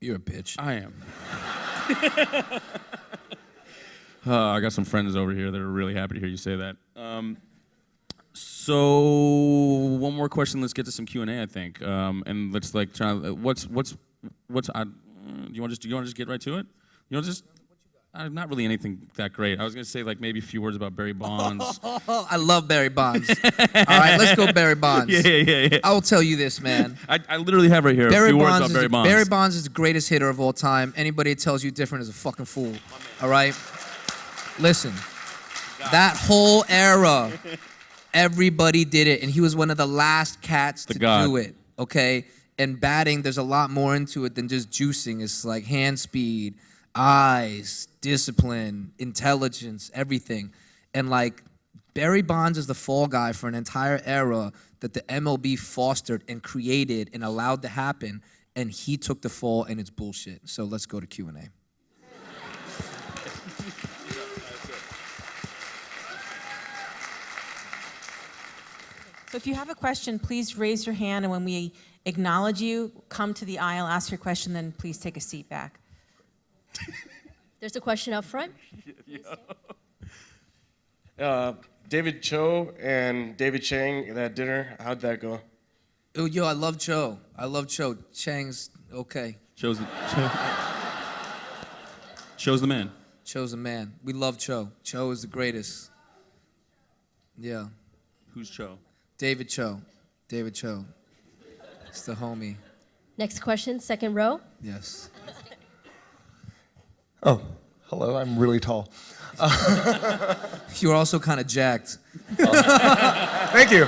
S2: You're a bitch.
S1: I am. I got some friends over here that are really happy to hear you say that. So one more question. Let's get to some Q&A, I think, and let's like try. What's? Do you want to just get right to it? You know, just. Not really anything that great. I was going to say like maybe a few words about Barry Bonds.
S2: I love Barry Bonds. All right, let's go Barry Bonds.
S1: Yeah.
S2: I will tell you this, man.
S1: I literally have right here a few words about Barry Bonds.
S2: Barry Bonds is the greatest hitter of all time. Anybody that tells you different is a fucking fool. All right? Listen, that whole era, everybody did it, and he was one of the last cats to do it, okay? And batting, there's a lot more into it than just juicing. It's like hand speed, eyes, discipline, intelligence, everything. And like Barry Bonds is the fall guy for an entire era that the MLB fostered and created and allowed to happen, and he took the fall, and it's bullshit. So let's go to Q&A.
S3: So if you have a question, please raise your hand, and when we acknowledge you, come to the aisle, ask your question, then please take a seat back.
S4: There's a question up front.
S5: David Cho and David Chang, that dinner, how'd that go?
S2: Oh, yo, I love Cho. I love Cho. Chang's okay.
S1: Cho's the man.
S2: Cho's the man. We love Cho. Cho is the greatest. Yeah.
S1: Who's Cho?
S2: David Cho. David Cho. It's the homie.
S4: Next question, second row.
S2: Yes.
S6: Oh, hello, I'm really tall.
S2: You're also kind of jacked.
S6: Thank you.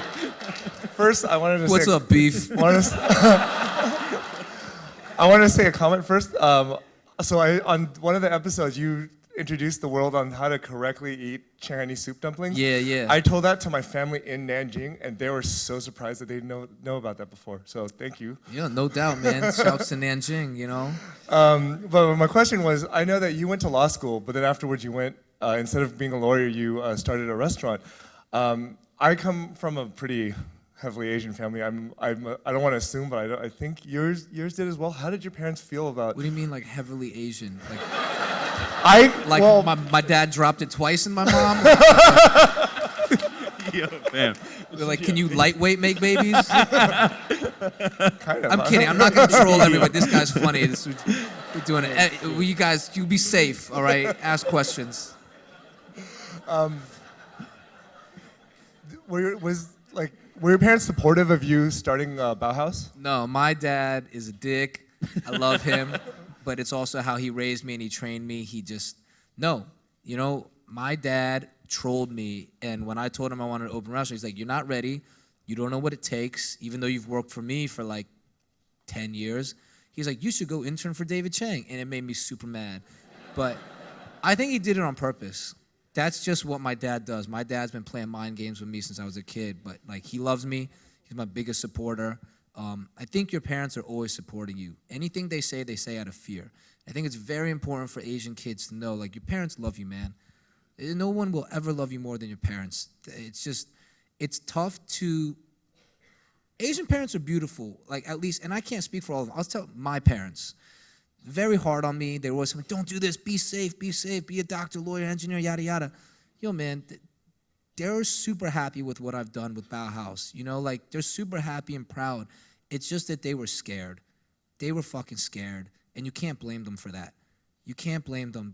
S6: First, I wanted to
S2: What's
S6: say...
S2: up, beef?
S6: I wanted to say a comment first. On one of the episodes, you introduced the world on how to correctly eat Chinese soup dumplings.
S2: Yeah.
S6: I told that to my family in Nanjing, and they were so surprised that they didn't know about that before. So thank you.
S2: Yeah, no doubt, man. Shouts to Nanjing, you know?
S6: But my question was, I know that you went to law school, but then afterwards you went, instead of being a lawyer, you started a restaurant. I come from a pretty heavily Asian family. I don't want to assume, but I think yours did as well. How did your parents feel about?
S2: What do you mean, like heavily Asian? My dad dropped it twice in my mom.
S1: Yo, man.
S2: They're like, can you lightweight make babies?
S6: Kind of.
S2: I'm kidding. I'm not gonna troll everybody. This guy's funny. We're doing it. You guys, you be safe. All right. Ask questions.
S6: Were your parents supportive of you starting BaoHaus?
S2: No, my dad is a dick. I love him, but it's also how he raised me and he trained me. My dad trolled me, and when I told him I wanted to open a restaurant, he's like, "You're not ready. You don't know what it takes, even though you've worked for me for like 10 years. He's like, "You should go intern for David Chang," and it made me super mad. But I think he did it on purpose. That's just what my dad does. My dad's been playing mind games with me since I was a kid, but like he loves me. He's my biggest supporter. I think your parents are always supporting you. Anything they say out of fear. I think it's very important for Asian kids to know, like, your parents love you, man. No one will ever love you more than your parents. It's tough to, Asian parents are beautiful, like at least, and I can't speak for all of them. I'll tell my parents. very hard on me. They were always like, don't do this, be safe, be a doctor, lawyer, engineer, yada, yada. Yo, man, they're super happy with what I've done with BaoHaus. You know, like, they're super happy and proud. It's just that they were scared. They were fucking scared, and you can't blame them for that. You can't blame them.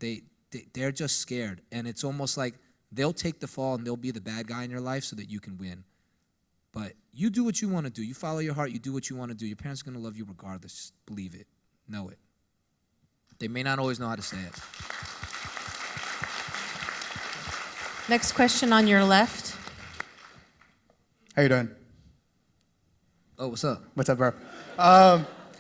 S2: They're just scared, and it's almost like they'll take the fall and they'll be the bad guy in your life so that you can win. But you do what you want to do. You follow your heart. You do what you want to do. Your parents are going to love you regardless. Just believe it. Know it. They may not always know how to say it.
S3: Next question on your left.
S7: How you doing?
S2: Oh, what's up?
S7: What's up, bro?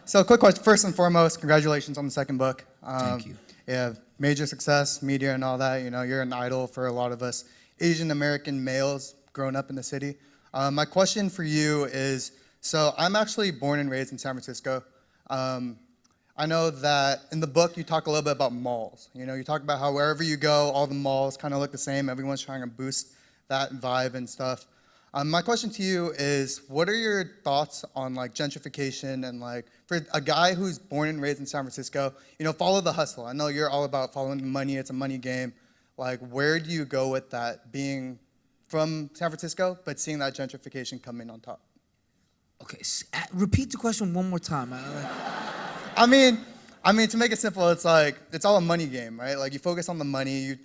S7: So quick question. First and foremost, congratulations on the second book.
S2: Thank you.
S7: Yeah, major success, media and all that. You know, you're an idol for a lot of us Asian American males growing up in the city. My question for you is, so I'm actually born and raised in San Francisco. I know that in the book you talk a little bit about malls. You know, you talk about how wherever you go, all the malls kind of look the same. Everyone's trying to boost that vibe and stuff. My question to you is, what are your thoughts on like gentrification and like for a guy who's born and raised in San Francisco, you know, follow the hustle. I know you're all about following the money. It's a money game. Like, where do you go with that, being from San Francisco, but seeing that gentrification come in on top?
S2: Okay, repeat the question one more time.
S7: I mean, to make it simple, it's like, it's all a money game, right? Like, you focus on the money, you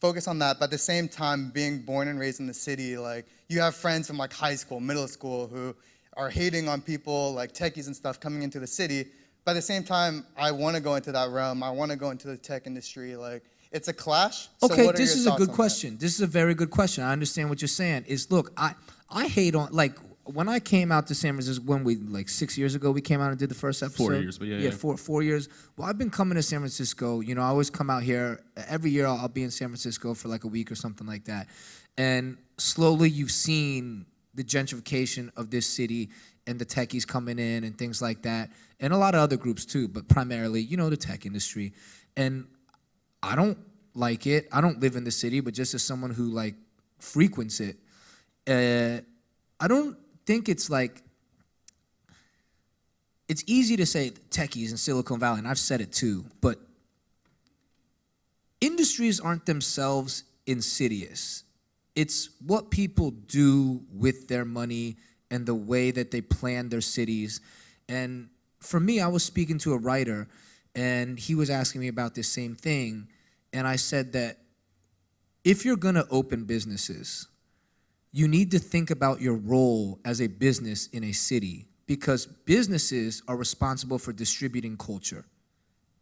S7: focus on that, but at the same time, being born and raised in the city, like, you have friends from like high school, middle school, who are hating on people, like techies and stuff, coming into the city. But at the same time, I want to go into that realm. I want to go into the tech industry. Like, it's a clash. So
S2: Okay,
S7: what are
S2: this
S7: your
S2: is a
S7: thoughts
S2: good
S7: on
S2: question. This is a very good question. I understand what you're saying. Look, I hate on, like, when I came out to San Francisco, like 6 years ago, we came out and did the first episode.
S1: 4 years, but yeah.
S2: 4 years. Well, I've been coming to San Francisco. You know, I always come out here. Every year I'll be in San Francisco for like a week or something like that. And slowly you've seen the gentrification of this city and the techies coming in and things like that. And a lot of other groups too, but primarily, you know, the tech industry. And I don't like it. I don't live in the city, but just as someone who like frequents it, I don't think it's like, it's easy to say techies in Silicon Valley, and I've said it too, but industries aren't themselves insidious. It's what people do with their money and the way that they plan their cities. And for me, I was speaking to a writer, and he was asking me about this same thing, and I said that if you're gonna open businesses, you need to think about your role as a business in a city, because businesses are responsible for distributing culture.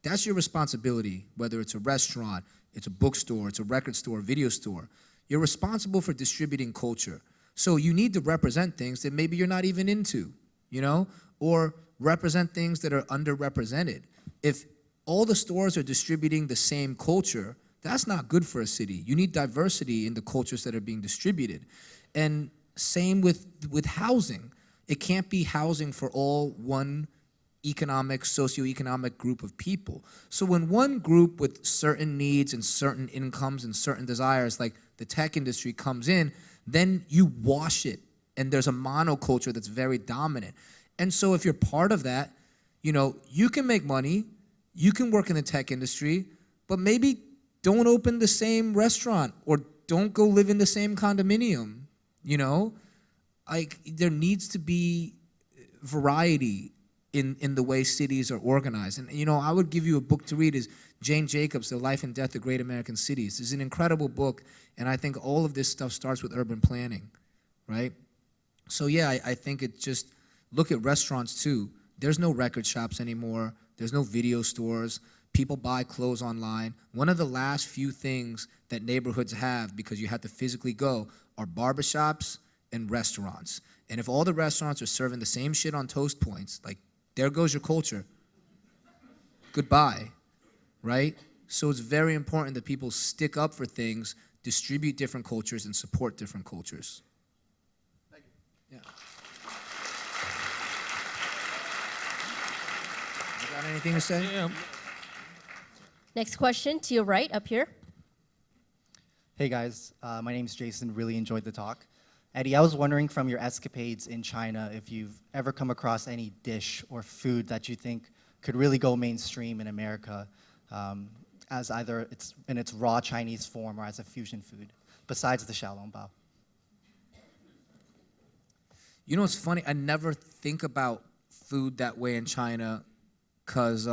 S2: That's your responsibility, whether it's a restaurant, it's a bookstore, it's a record store, video store. You're responsible for distributing culture. So you need to represent things that maybe you're not even into, you know, or represent things that are underrepresented. If all the stores are distributing the same culture, that's not good for a city. You need diversity in the cultures that are being distributed. And same with housing. It can't be housing for all one socioeconomic group of people. So when one group with certain needs and certain incomes and certain desires, like the tech industry, comes in, then you wash it, and there's a monoculture that's very dominant. And so if you're part of that, you know, you can make money, you can work in the tech industry, but maybe don't open the same restaurant or don't go live in the same condominium, you know? Like, there needs to be variety in the way cities are organized. And, you know, I would give you a book to read, is Jane Jacobs' The Life and Death of Great American Cities. It's an incredible book, and I think all of this stuff starts with urban planning, right? So yeah, I think it just, look at restaurants too. There's no record shops anymore. There's no video stores. People buy clothes online. One of the last few things that neighborhoods have, because you have to physically go, are barbershops and restaurants. And if all the restaurants are serving the same shit on toast points, like, there goes your culture. Goodbye, right? So it's very important that people stick up for things, distribute different cultures, and support different cultures. Thank you. Yeah. You got anything to say?
S1: Yeah.
S4: Next question to your right, up here.
S8: Hey guys, my name's Jason. Really enjoyed the talk. Eddie, I was wondering, from your escapades in China, if you've ever come across any dish or food that you think could really go mainstream in America as either it's in its raw Chinese form or as a fusion food, besides the xiaolongbao?
S2: You know what's funny? I never think about food that way in China, cause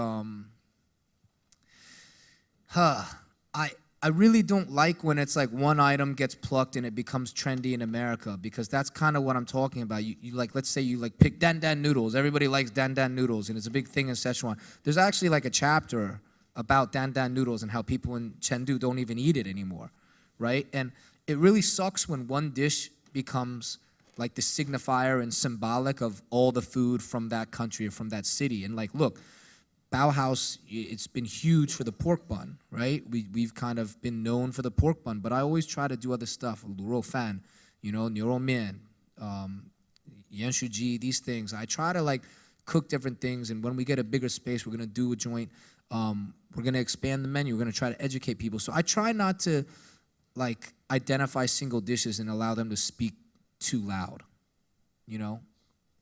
S2: I really don't like when it's like one item gets plucked and it becomes trendy in America, because that's kind of what I'm talking about. You like, let's say you like pick dan dan noodles. Everybody likes dan dan noodles, and it's a big thing in Szechuan. There's actually like a chapter about dan dan noodles and how people in Chengdu don't even eat it anymore, right? And it really sucks when one dish becomes like the signifier and symbolic of all the food from that country or from that city. And like, look, BaoHaus, it's been huge for the pork bun, right? We've kind of been known for the pork bun, but I always try to do other stuff. Lu rou fan, you know, niu rou mian, yan shu ji, these things. I try to like cook different things, and when we get a bigger space, we're gonna do a joint. We're gonna expand the menu. We're gonna try to educate people. So I try not to like identify single dishes and allow them to speak too loud, you know?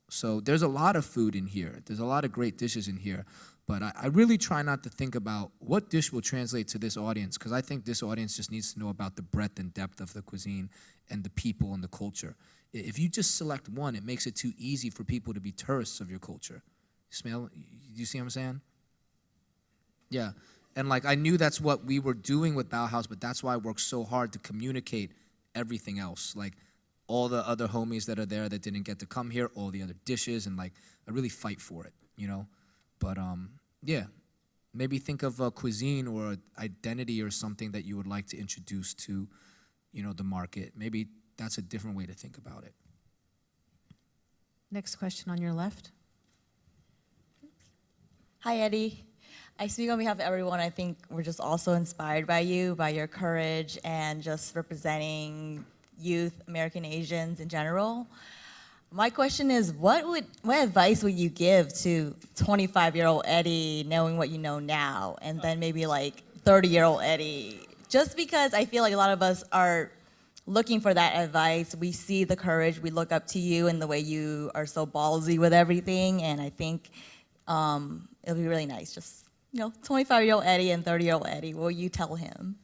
S2: So there's a lot of food in here. There's a lot of great dishes in here. But I really try not to think about what dish will translate to this audience, because I think this audience just needs to know about the breadth and depth of the cuisine and the people and the culture. If you just select one, it makes it too easy for people to be tourists of your culture. You see what I'm saying? Yeah. And like, I knew that's what we were doing with BaoHaus, but that's why I worked so hard to communicate everything else. Like all the other homies that are there that didn't get to come here, all the other dishes, and like, I really fight for it, you know? But yeah, maybe think of a cuisine or an identity or something that you would like to introduce to, you know, the market. Maybe that's a different way to think about it.
S3: Next question on your left.
S9: Hi, Eddie. I speak on behalf of everyone. I think we're just also inspired by you, by your courage, and just representing youth, American Asians in general. My question is, what advice would you give to 25-year-old Eddie, knowing what you know now, and then maybe like 30-year-old Eddie? Just because I feel like a lot of us are looking for that advice. We see the courage, we look up to you and the way you are so ballsy with everything, and I think it'll be really nice. Just, you know, 25-year-old Eddie and 30-year-old Eddie, what will you tell him?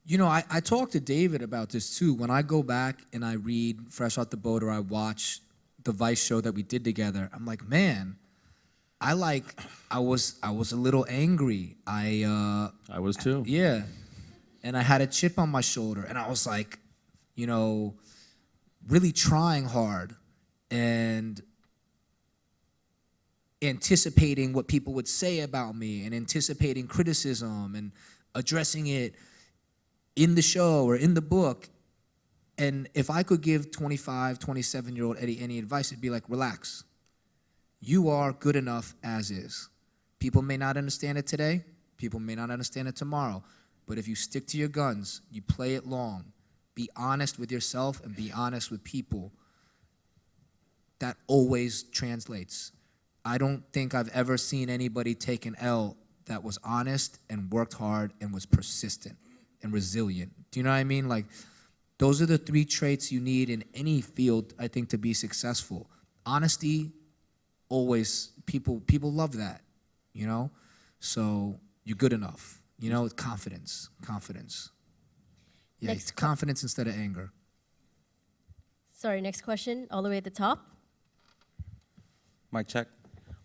S2: You know, I talked to David about this too. When I go back and I read Fresh Out the Boat, or I watch the Vice show that we did together, I'm like, man, I was a little angry. I
S1: was too.
S2: Yeah. And I had a chip on my shoulder, and I was like, you know, really trying hard and anticipating what people would say about me and anticipating criticism and addressing it in the show or in the book. And if I could give 25, 27-year-old Eddie any advice, it'd be like, relax. You are good enough as is. People may not understand it today. People may not understand it tomorrow. But if you stick to your guns, you play it long, be honest with yourself and be honest with people, that always translates. I don't think I've ever seen anybody take an L that was honest and worked hard and was persistent and resilient. Do you know what I mean? Like, those are the three traits you need in any field, I think, to be successful. Honesty, always, people love that, you know? So you're good enough, you know? Confidence. Yeah, it's confidence instead of anger.
S4: Sorry, next question, all the way at the top.
S10: Mic check.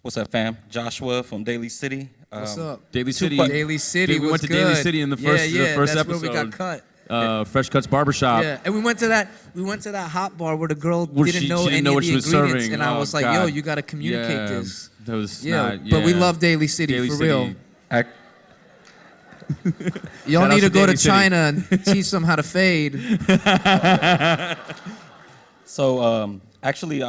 S10: What's up, fam? Joshua from Daly City.
S2: What's up?
S1: Daily City.
S2: Daly City
S1: Dude, we went
S2: was
S1: to Daly
S2: good.
S1: City in the first,
S2: yeah,
S1: the first
S2: that's
S1: episode.
S2: where we got cut.
S1: Fresh Cuts Barbershop.
S2: Yeah, and we went to that hot bar where the girl
S1: Where
S2: didn't
S1: she
S2: know
S1: didn't
S2: any
S1: know
S2: of
S1: what
S2: the
S1: she was
S2: ingredients,
S1: serving.
S2: and I
S1: Oh,
S2: was like,
S1: God.
S2: yo, you gotta communicate
S1: Yeah,
S2: this.
S1: that was
S2: Yeah,
S1: not,
S2: but we
S1: yeah.
S2: love Daly City,
S1: Daly
S2: for
S1: City.
S2: real. Y'all
S1: Shout
S2: need
S1: out
S2: to go
S1: Daly
S2: to
S1: City.
S2: China and teach them how to fade.
S10: So actually,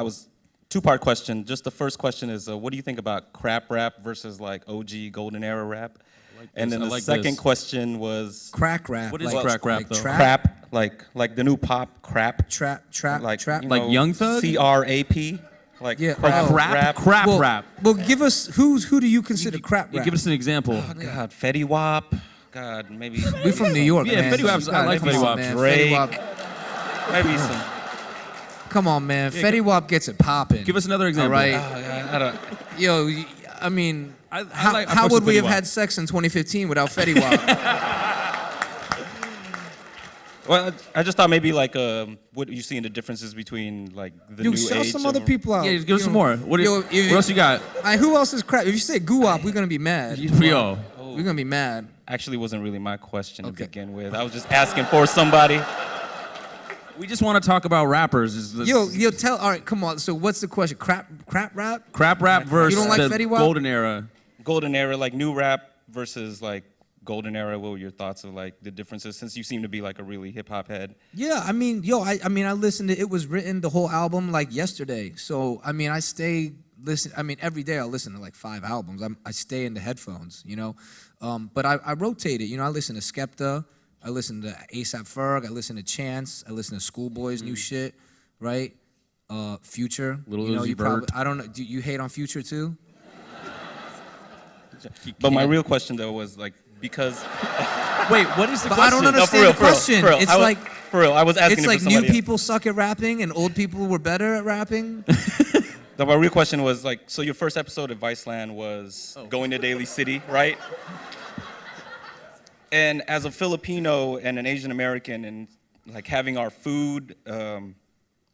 S10: two-part question. Just the first question is, what do you think about crap rap versus like OG golden era rap? And then
S1: I
S10: the
S1: like
S10: second
S1: this.
S10: question was
S2: Crack rap.
S1: What is
S2: like,
S1: crack rap,
S2: like
S1: though?
S2: Trap,
S10: like the new pop crap,
S2: trap,
S10: like
S2: trap.
S10: you
S1: Like
S10: know,
S1: Young Thug?
S10: CRAP, like
S2: Yeah,
S10: crap rap.
S1: Crap
S2: well,
S1: rap.
S2: Well, give us who do you consider crap
S1: Yeah,
S2: rap?
S1: give us an example.
S10: Oh, God, Fetty Wap. God, maybe
S2: We from New York,
S1: Yeah,
S2: man.
S1: Fetty Wap's- I like
S2: Come
S1: Fetty
S2: on,
S1: Wap.
S2: man.
S10: Drake.
S2: Fetty Wap.
S10: maybe some.
S2: Come on, man. Fetty Wap gets it popping.
S1: Give us another example.
S2: All right.
S10: I don't.
S2: Yo, I mean, How would we have had sex in 2015 without Fetty Wap?
S10: Well, I just thought maybe like what you seeing the differences between like the new
S2: Shout
S10: age
S2: some
S10: and
S2: other people out.
S1: Yeah, give us some more. What else you got?
S2: Who else is crap? If you say guwap, we're gonna be mad.
S1: Yo.
S2: We're gonna be mad.
S10: Actually, wasn't really my question to begin with. I was just asking for somebody.
S1: We just want to talk about rappers.
S2: Yo, tell. All right, come on. So what's the question? Crap rap?
S1: Crap rap versus
S2: You don't like
S1: the
S2: Fetty Wap?
S1: golden era.
S10: Golden era, like new rap versus like golden era. What were your thoughts of like the differences? Since you seem to be like a really hip hop head.
S2: Yeah, I mean, I listened to It Was Written, the whole album, like yesterday. So, I mean, every day I listen to like 5 albums. I stay in the headphones, you know? But I rotate it, you know? I listen to Skepta, I listen to A$AP Ferg, I listen to Chance, I listen to Schoolboy's new shit, right? Future.
S1: Lil
S2: you know,
S1: Uzi
S2: you
S1: Vert.
S2: probably, I don't know, do you hate on Future too?
S10: But my real question though was like, because
S1: Wait, what is the
S2: But
S1: question?
S2: I don't understand the question.
S10: For real.
S2: It's
S10: for real. I was asking
S2: It's
S10: it
S2: like
S10: for
S2: new
S10: somebody else.
S2: people suck at rapping and old people were better at rapping.
S10: No, my real question was like, so your first episode of Viceland was going to Daly City, right? And as a Filipino and an Asian American, and like having our food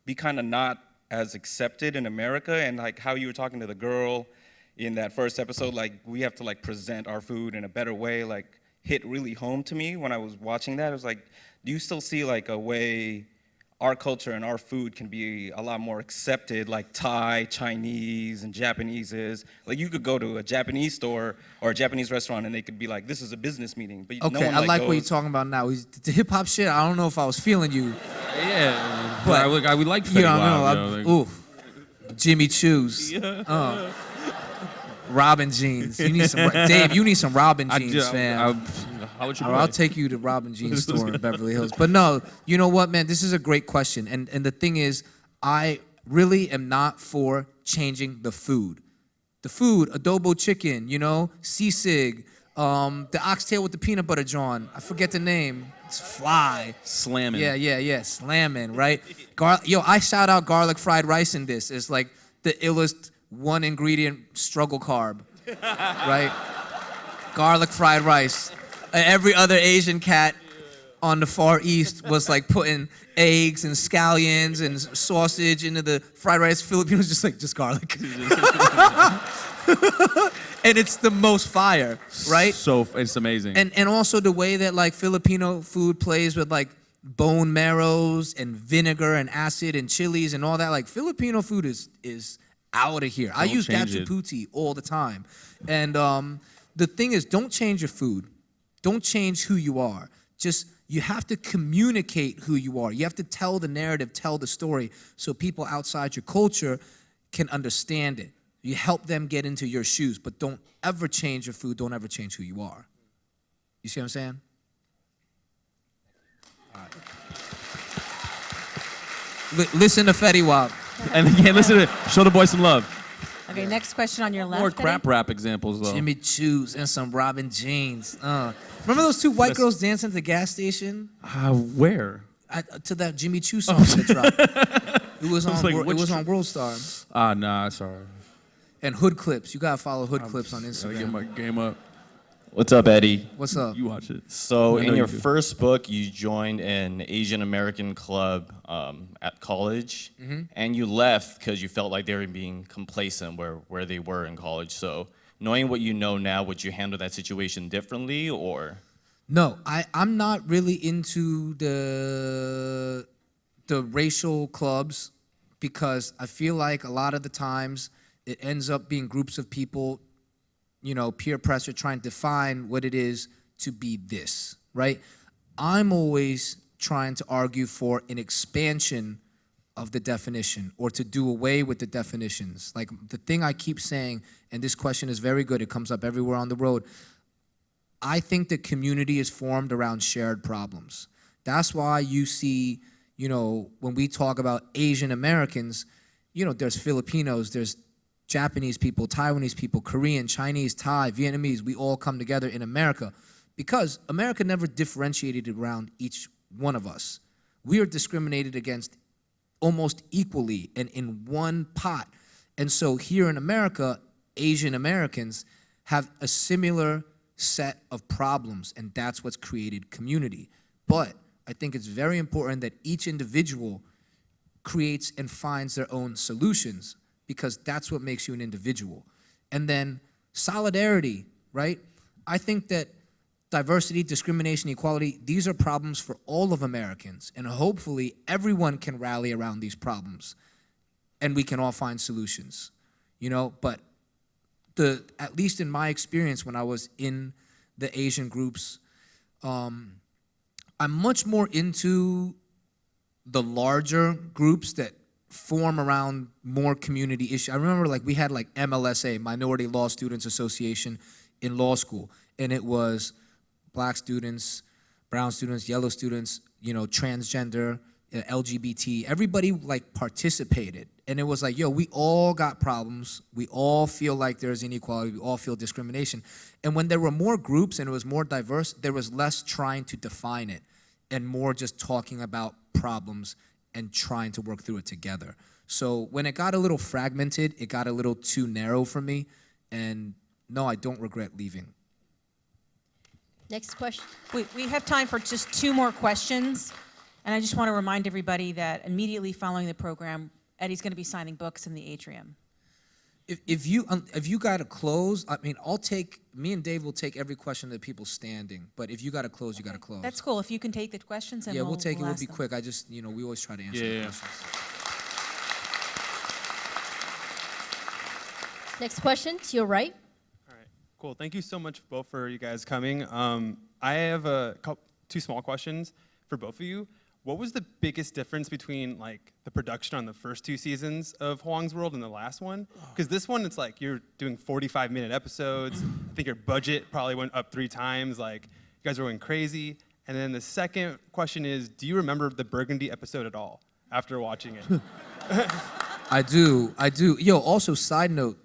S10: be kind of not as accepted in America, and like how you were talking to the girl in that first episode, like we have to like present our food in a better way, like hit really home to me when I was watching that. I was like, do you still see like a way our culture and our food can be a lot more accepted, like Thai, Chinese, and Japanese is? Like you could go to a Japanese store or a Japanese restaurant and they could be like, this is a business meeting. But
S2: Okay,
S10: no one,
S2: I like what
S10: goes,
S2: you're talking about now. The hip hop shit, I don't know if I was feeling you.
S1: Yeah,
S2: But
S1: I would like Fetty
S2: You don't
S1: Wap,
S2: know.
S1: you know, like-
S2: Jimmy Choo's. Robin jeans. You need some Dave. You need some Robin jeans, fam. I'll take you to Robin Jeans store in Beverly Hills. But no, you know what, man? This is a great question. And the thing is, I really am not for changing the food. The food, adobo chicken, you know, sisig, the oxtail with the peanut butter John. I forget the name. It's fly.
S1: Slamming.
S2: Yeah. Slamming, right? I shout out garlic fried rice in this. It's like the illest one ingredient struggle carb, right? Garlic fried rice. Every other Asian cat on the Far East was like putting eggs and scallions and sausage into the fried rice. Filipinos just garlic. And it's the most fire, right?
S1: So it's amazing.
S2: And also the way that like Filipino food plays with like bone marrows and vinegar and acid and chilies and all that. Like Filipino food is out of here. I use
S1: change it.
S2: gachaputi all the time. And the thing is, don't change your food. Don't change who you are. Just, you have to communicate who you are. You have to tell the narrative, tell the story, so people outside your culture can understand it. You help them get into your shoes, but don't ever change your food. Don't ever change who you are. You see what I'm saying? All right. Listen to Fetty Wap.
S1: And again, listen to it. Show the boy some love.
S3: Okay, next question on your left.
S1: More
S3: Eddie.
S1: crap rap examples, though.
S2: Jimmy Choo's and some Robin jeans. Remember those 2 white girls dancing at the gas station?
S1: Where?
S2: To that Jimmy Choo song that dropped. It was on.
S1: like,
S2: It
S1: which
S2: was on World Star.
S1: Nah, sorry.
S2: And Hood Clips. You gotta follow Hood Clips on
S1: Gotta
S2: Instagram.
S1: get my game up.
S11: What's up, Eddie?
S2: What's up?
S1: You watch it.
S11: So,
S1: I know
S11: in your
S1: you do.
S11: first book, you joined an Asian American club at college, and you left because you felt like they were being complacent where they were in college. So, knowing what you know now, would you handle that situation differently, or?
S2: No, I'm not really into the racial clubs because I feel like a lot of the times it ends up being groups of people, you know, peer pressure trying to define what it is to be this, right? I'm always trying to argue for an expansion of the definition or to do away with the definitions. Like the thing I keep saying, and this question is very good, it comes up everywhere on the road, I think the community is formed around shared problems. That's why you see, you know, when we talk about Asian Americans, you know, there's Filipinos, there's Japanese people, Taiwanese people, Korean, Chinese, Thai, Vietnamese, we all come together in America because America never differentiated around each one of us. We are discriminated against almost equally and in one pot. And so here in America, Asian Americans have a similar set of problems, and that's what's created community. But I think it's very important that each individual creates and finds their own solutions, because that's what makes you an individual. And then solidarity, right? I think that diversity, discrimination, equality, these are problems for all of Americans, and hopefully everyone can rally around these problems and we can all find solutions, you know? But at least in my experience when I was in the Asian groups, I'm much more into the larger groups that form around more community issues. I remember like we had like MLSA, Minority Law Students Association, in law school, and it was black students, brown students, yellow students, you know, transgender, LGBT, everybody like participated. And it was like, yo, we all got problems. We all feel like there's inequality. We all feel discrimination. And when there were more groups and it was more diverse, there was less trying to define it and more just talking about problems and trying to work through it together. So when it got a little fragmented, it got a little too narrow for me. And no, I don't regret leaving.
S4: Next question.
S3: We have time for just 2 more questions. And I just want to remind everybody that immediately following the program, Eddie's going to be signing books in the atrium.
S2: If you got to close, I mean, me and Dave will take every question that people standing. But if you got to close, you got to close.
S3: That's cool. If you can take the questions, and
S2: yeah, we'll take it. We'll
S3: ask
S2: be
S3: them.
S2: quick. I just, you know, we always try to answer the questions.
S4: Next question to your right.
S12: All right, cool. Thank you so much both for you guys coming. I have two small questions for both of you. What was the biggest difference between like the production on the first 2 seasons of Huang's World and the last one? Because this one, it's like you're doing 45-minute episodes. I think your budget probably went up 3 times. Like you guys were going crazy. And then the second question is, do you remember the Burgundy episode at all after watching it?
S2: I do. Yo, also side note,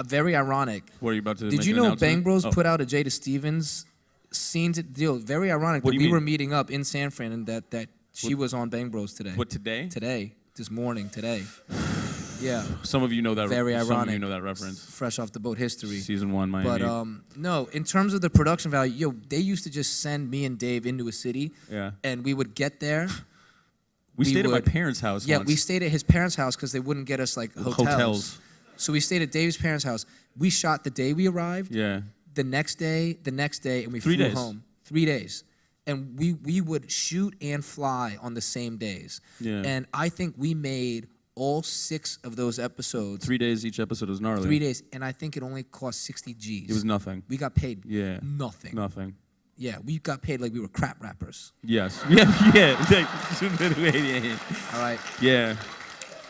S2: very ironic.
S1: What are you about to
S2: Did
S1: make
S2: you
S1: an
S2: know
S1: announcement?
S2: Bang Bros
S1: Oh.
S2: put out a Jada Stevens scenes deal? Very ironic
S1: What
S2: that
S1: do you
S2: we were
S1: mean?
S2: meeting up in San Fran and that she was on Bang Bros today.
S1: What, today?
S2: Today, this morning, today. Yeah.
S1: Some of you know that.
S2: Very
S1: Some of
S2: ironic.
S1: you know that reference.
S2: Fresh off the boat history.
S1: Season 1, Miami.
S2: But no, in terms of the production value, yo, they used to just send me and Dave into a city,
S1: Yeah.
S2: and we would get there.
S1: We stayed at my
S2: would-
S1: parents' house
S2: Yeah,
S1: once.
S2: we stayed at his parents' house because they wouldn't get us like hotels. So we stayed at Dave's parents' house. We shot the day we arrived.
S1: Yeah.
S2: The next day, and we
S1: 3
S2: flew
S1: days.
S2: home. 3 days. And we would shoot and fly on the same days.
S1: Yeah.
S2: And I think we made all 6 of those episodes.
S1: 3 days each episode was gnarly.
S2: 3 days. And I think it only cost 60 G's.
S1: It was nothing.
S2: We got paid
S1: Yeah.
S2: nothing.
S1: Nothing.
S2: Yeah, we got paid like we were crap rappers.
S1: Yes. Yeah.
S2: All right.
S1: Yeah.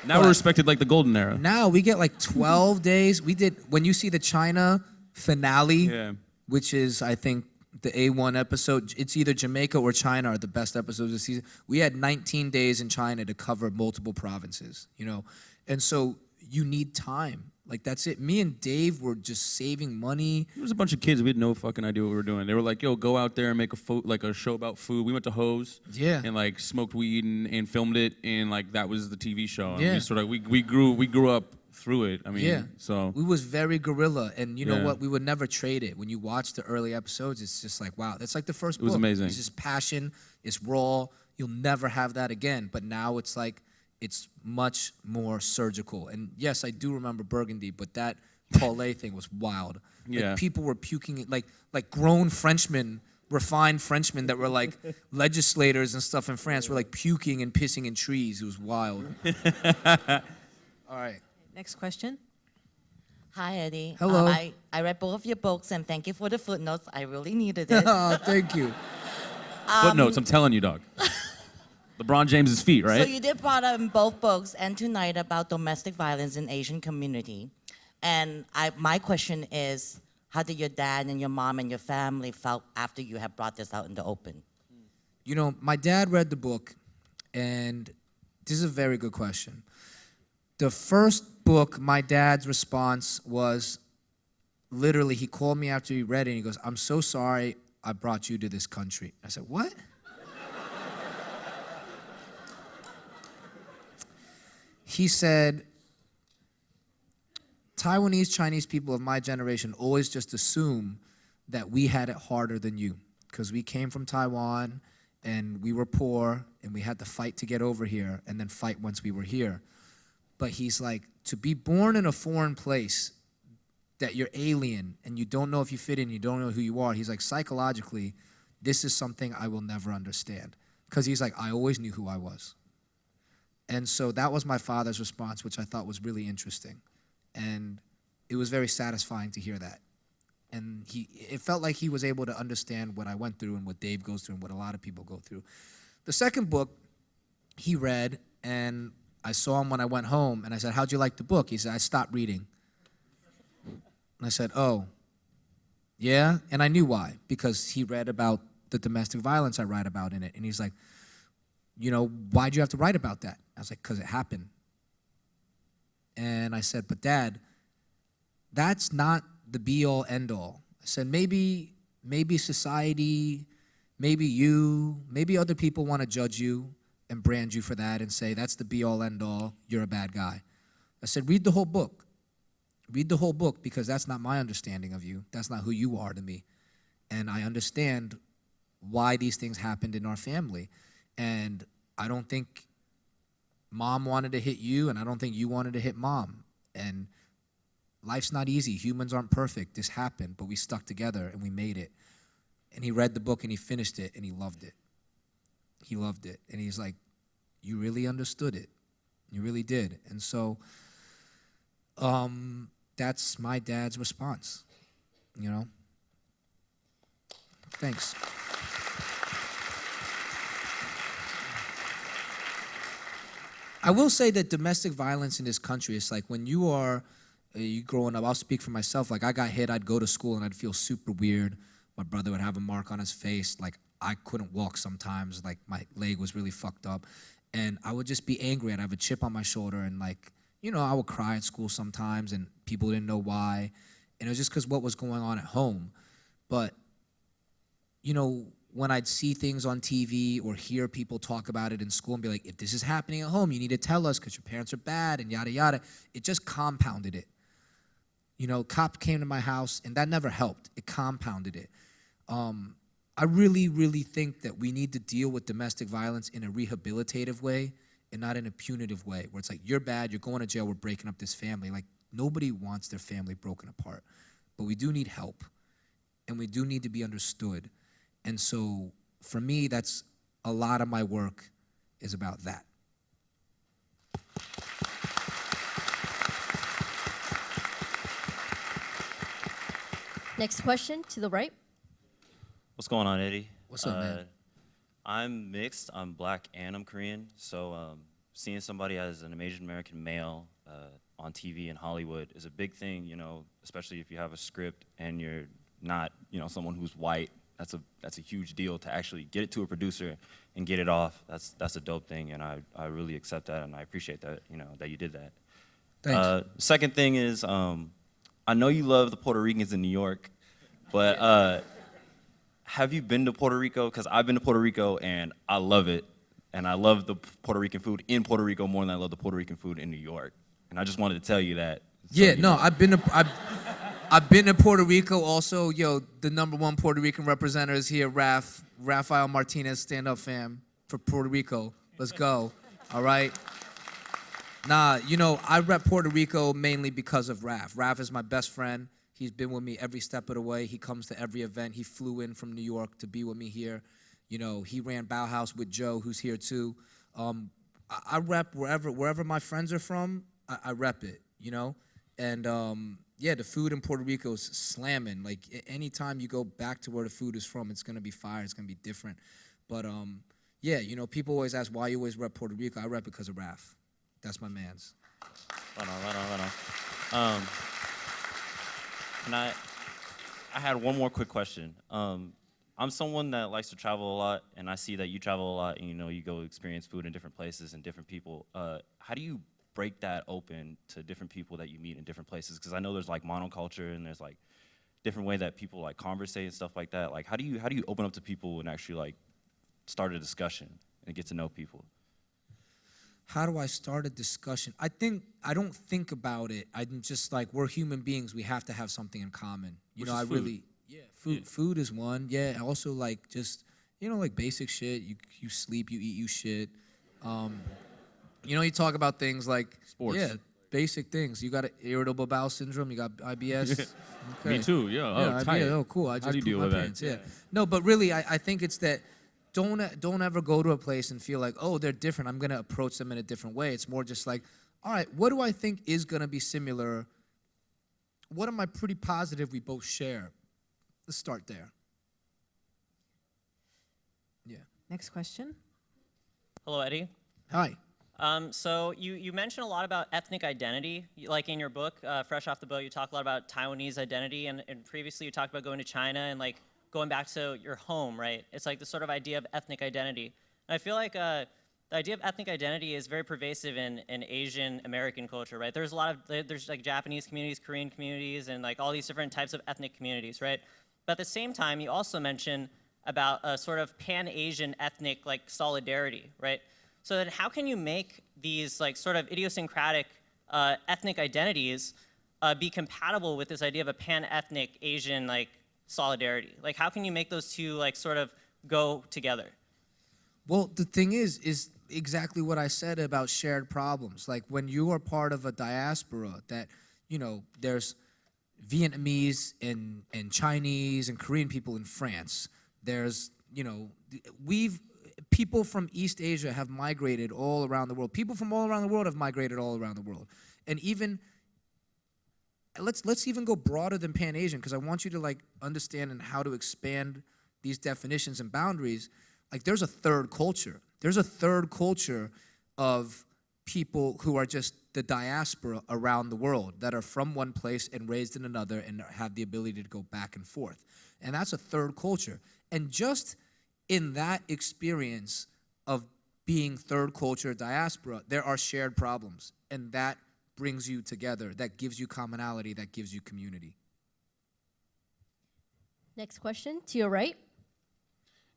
S1: Now
S2: But-
S1: we're respected like the golden era.
S2: Now we get like 12 days. We did, when you see the China finale,
S1: Yeah.
S2: which is, I think, the A1 episode, it's either Jamaica or China are the best episodes of the season. We had 19 days in China to cover multiple provinces, you know? And so you need time. Like, that's it. Me and Dave were just saving money.
S1: There was a bunch of kids. We had no fucking idea what we were doing. They were like, "Yo, go out there and make a show about food." We went to Hose,
S2: Yeah.
S1: and like smoked weed and filmed it, and like that was the TV show. And
S2: Yeah.
S1: we sort of we grew up through it. I mean,
S2: Yeah.
S1: so
S2: We was very guerrilla, and you know
S1: Yeah.
S2: what? We would never trade it. When you watch the early episodes, it's just like, wow, that's like the first book.
S1: was amazing.
S2: It's just passion. It's raw. You'll never have that again. But now it's like, it's much more surgical. And yes, I do remember Burgundy, but that Paulet thing was wild.
S1: Yeah.
S2: Like, people were puking, like grown Frenchmen, refined Frenchmen that were like legislators and stuff in France were like puking and pissing in trees. It was wild. All right.
S3: Next question.
S9: Hi, Eddie.
S2: Hello.
S9: I read both of your books, and thank you for the footnotes. I really needed it.
S2: Oh, thank you.
S1: footnotes. I'm telling you, dog. LeBron James's feet, right?
S9: So you did brought up in both books and tonight about domestic violence in Asian community. And my question is, how did your dad and your mom and your family felt after you had brought this out in the open?
S2: You know, my dad read the book, and this is a very good question. The first book, my dad's response was, literally, he called me after he read it, and he goes, "I'm so sorry I brought you to this country." I said, "What?" He said, Taiwanese-Chinese people of my generation always just assume that we had it harder than you because we came from Taiwan and we were poor and we had to fight to get over here and then fight once we were here. But he's like, to be born in a foreign place that you're alien and you don't know if you fit in, you don't know who you are, he's like, psychologically, this is something I will never understand. Because he's like, I always knew who I was. And so that was my father's response, which I thought was really interesting. And it was very satisfying to hear that. And it felt like he was able to understand what I went through and what Dave goes through and what a lot of people go through. The second book he read, and I saw him when I went home, and I said, how'd you like the book? He said, I stopped reading. And I said, oh, yeah? And I knew why, because he read about the domestic violence I write about in it. And he's like, you know, why'd you have to write about that? I was like, because it happened. And I said, but Dad, that's not the be-all, end-all. I said, maybe society, maybe you, maybe other people want to judge you and brand you for that and say, that's the be-all, end-all, you're a bad guy. I said, read the whole book. Read the whole book because that's not my understanding of you. That's not who you are to me. And I understand why these things happened in our family. And I don't think Mom wanted to hit you, and I don't think you wanted to hit Mom. And life's not easy. Humans aren't perfect. This happened, but we stuck together and we made it. And he read the book and he finished it and he loved it. He loved it. And he's like, you really understood it. You really did. And so that's my dad's response, you know? Thanks. I will say that domestic violence in this country is like when you are, you growing up, I'll speak for myself, like I got hit, I'd go to school and I'd feel super weird. My brother would have a mark on his face, like I couldn't walk sometimes, like my leg was really fucked up. And I would just be angry, I'd have a chip on my shoulder and like, you know, I would cry at school sometimes and people didn't know why. And it was just because what was going on at home. But, you know, when I'd see things on TV or hear people talk about it in school and be like, if this is happening at home, you need to tell us because your parents are bad and yada, yada. It just compounded it. You know, cop came to my house and that never helped. It compounded it. I really, really think that we need to deal with domestic violence in a rehabilitative way and not in a punitive way where it's like, you're bad, you're going to jail, we're breaking up this family. Like, nobody wants their family broken apart. But we do need help and we do need to be understood. And so for me, that's a lot of my work is about that.
S4: Next question to the right.
S11: What's going on, Eddie?
S2: What's up, man?
S11: I'm mixed. I'm black and I'm Korean. So seeing somebody as an Asian American male on TV in Hollywood is a big thing, you know, especially if you have a script and you're not, you know, someone who's white. That's a huge deal to actually get it to a producer and get it off. That's a dope thing, and I really accept that, and I appreciate that, you know, that you did that.
S2: Thanks.
S11: Second thing is, I know you love the Puerto Ricans in New York, but have you been to Puerto Rico? Because I've been to Puerto Rico, and I love it, and I love the Puerto Rican food in Puerto Rico more than I love the Puerto Rican food in New York, and I just wanted to tell you that. So,
S2: Yeah,
S11: you
S2: no,
S11: know.
S2: I've been to Puerto Rico also. Yo, the #1 Puerto Rican representative is here, Rafael Martinez, stand up fam for Puerto Rico. Let's go, all right? Nah, you know, I rep Puerto Rico mainly because of Raf. Raf is my best friend. He's been with me every step of the way. He comes to every event. He flew in from New York to be with me here. You know, he ran BaoHaus with Joe, who's here too. I rep wherever my friends are from, I rep it, you know? And yeah, the food in Puerto Rico is slamming. Like anytime you go back to where the food is from, it's gonna be fire, it's gonna be different. But yeah, you know, people always ask why you always rep Puerto Rico. I rep it because of Raf. That's my man's.
S11: Right on. And I had one more quick question. I'm someone that likes to travel a lot, and I see that you travel a lot, and you know, you go experience food in different places and different people. How do you break that open to different people that you meet in different places? Because I know there's like monoculture and there's like different way that people like conversate and stuff like that. Like how do you open up to people and actually like start a discussion and get to know people?
S2: how do I start a discussion? I don't think about it. I'm just like, we're human beings. We have to have something in common.
S1: Which is food.
S2: Food is one. Yeah, also like just, like basic shit. You sleep, you eat, you shit. You talk about things like
S1: Sports.
S2: Yeah, basic things. You got irritable bowel syndrome. You got IBS. Okay.
S1: Me too. Yeah. Oh,
S2: Yeah,
S1: tight.
S2: oh, cool. I
S1: How
S2: just
S1: do you
S2: pooped
S1: deal
S2: my
S1: with that?
S2: pants. Yeah. No, but really, I think it's that don't ever go to a place and feel like, oh, they're different. I'm gonna approach them in a different way. It's more just like, all right, what do I think is gonna be similar? What am I pretty positive we both share? Let's start there. Yeah.
S3: Next question.
S13: Hello, Eddie.
S2: Hi.
S13: So you mentioned a lot about ethnic identity. Like in your book, Fresh Off the Boat, you talk a lot about Taiwanese identity, and previously you talked about going to China and like going back to your home, right? It's like this sort of idea of ethnic identity. And I feel like the idea of ethnic identity is very pervasive in Asian American culture, right? There's there's like Japanese communities, Korean communities, and like all these different types of ethnic communities, right? But at the same time, you also mention about a sort of pan-Asian ethnic like solidarity, right? So then how can you make these like sort of idiosyncratic ethnic identities be compatible with this idea of a pan-ethnic Asian like solidarity? Like how can you make those two like sort of go together?
S2: Well, the thing is exactly what I said about shared problems. Like when you are part of a diaspora that, there's Vietnamese and Chinese and Korean people in France. There's, people from East Asia have migrated all around the world. People from all around the world have migrated all around the world. And even, let's even go broader than Pan-Asian, because I want you to like understand and how to expand these definitions and boundaries. Like there's a third culture. There's a third culture of people who are just the diaspora around the world that are from one place and raised in another and have the ability to go back and forth. And that's a third culture. And just in that experience of being third culture diaspora, there are shared problems. And that brings you together. That gives you commonality. That gives you community.
S4: Next question, to your right.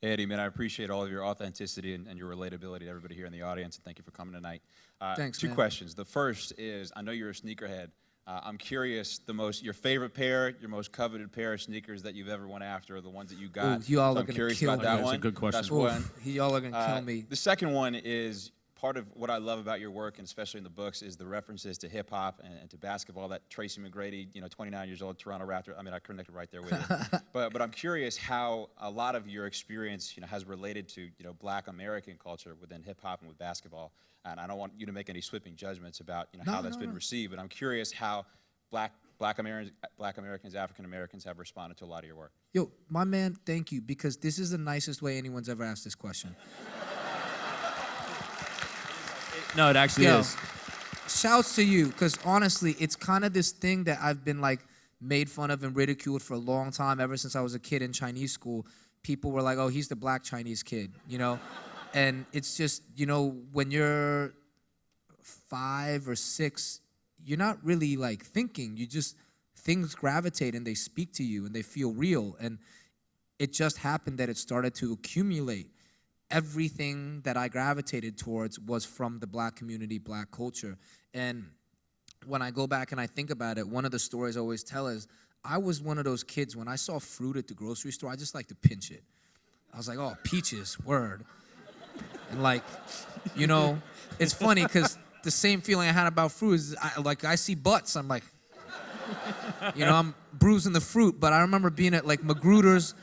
S14: Eddie, man, I appreciate all of your authenticity and your relatability to everybody here in the audience, and thank you for coming tonight.
S2: Thanks,
S14: Two
S2: man.
S14: questions. The first is, I know you're a sneakerhead. I'm curious, your favorite pair, your most coveted pair of sneakers that you've ever went after, are the ones that you got.
S2: Ooh, you all
S14: So
S2: are
S14: I'm
S2: gonna
S14: curious
S2: kill
S14: about
S2: me.
S14: that
S2: That's
S14: one.
S1: a good question.
S14: That's
S2: Oof,
S14: one.
S2: y'all are gonna kill me.
S14: The second one is, part of what I love about your work, and especially in the books, is the references to hip hop and to basketball. That Tracy McGrady, 29 years old, Toronto Raptor. I mean, I connected right there with you. but I'm curious how a lot of your experience, has related to, Black American culture within hip hop and with basketball. And I don't want you to make any sweeping judgments about, how that's been received. But I'm curious how Black Americans, African Americans have responded to a lot of your work.
S2: Yo, my man, thank you, because this is the nicest way anyone's ever asked this question.
S1: No, it actually is.
S2: Shouts to you, because honestly, it's kind of this thing that I've been like made fun of and ridiculed for a long time, ever since I was a kid in Chinese school. People were like, oh, he's the black Chinese kid, And it's just, when you're 5 or 6, you're not really like thinking. Things gravitate and they speak to you and they feel real. And it just happened that it started to accumulate. Everything that I gravitated towards was from the black community, black culture. And when I go back and I think about it, one of the stories I always tell is, I was one of those kids, when I saw fruit at the grocery store, I just like to pinch it. I was like, oh, peaches, word. And like, it's funny because the same feeling I had about fruit is, I see butts, I'm like, I'm bruising the fruit. But I remember being at like Magruder's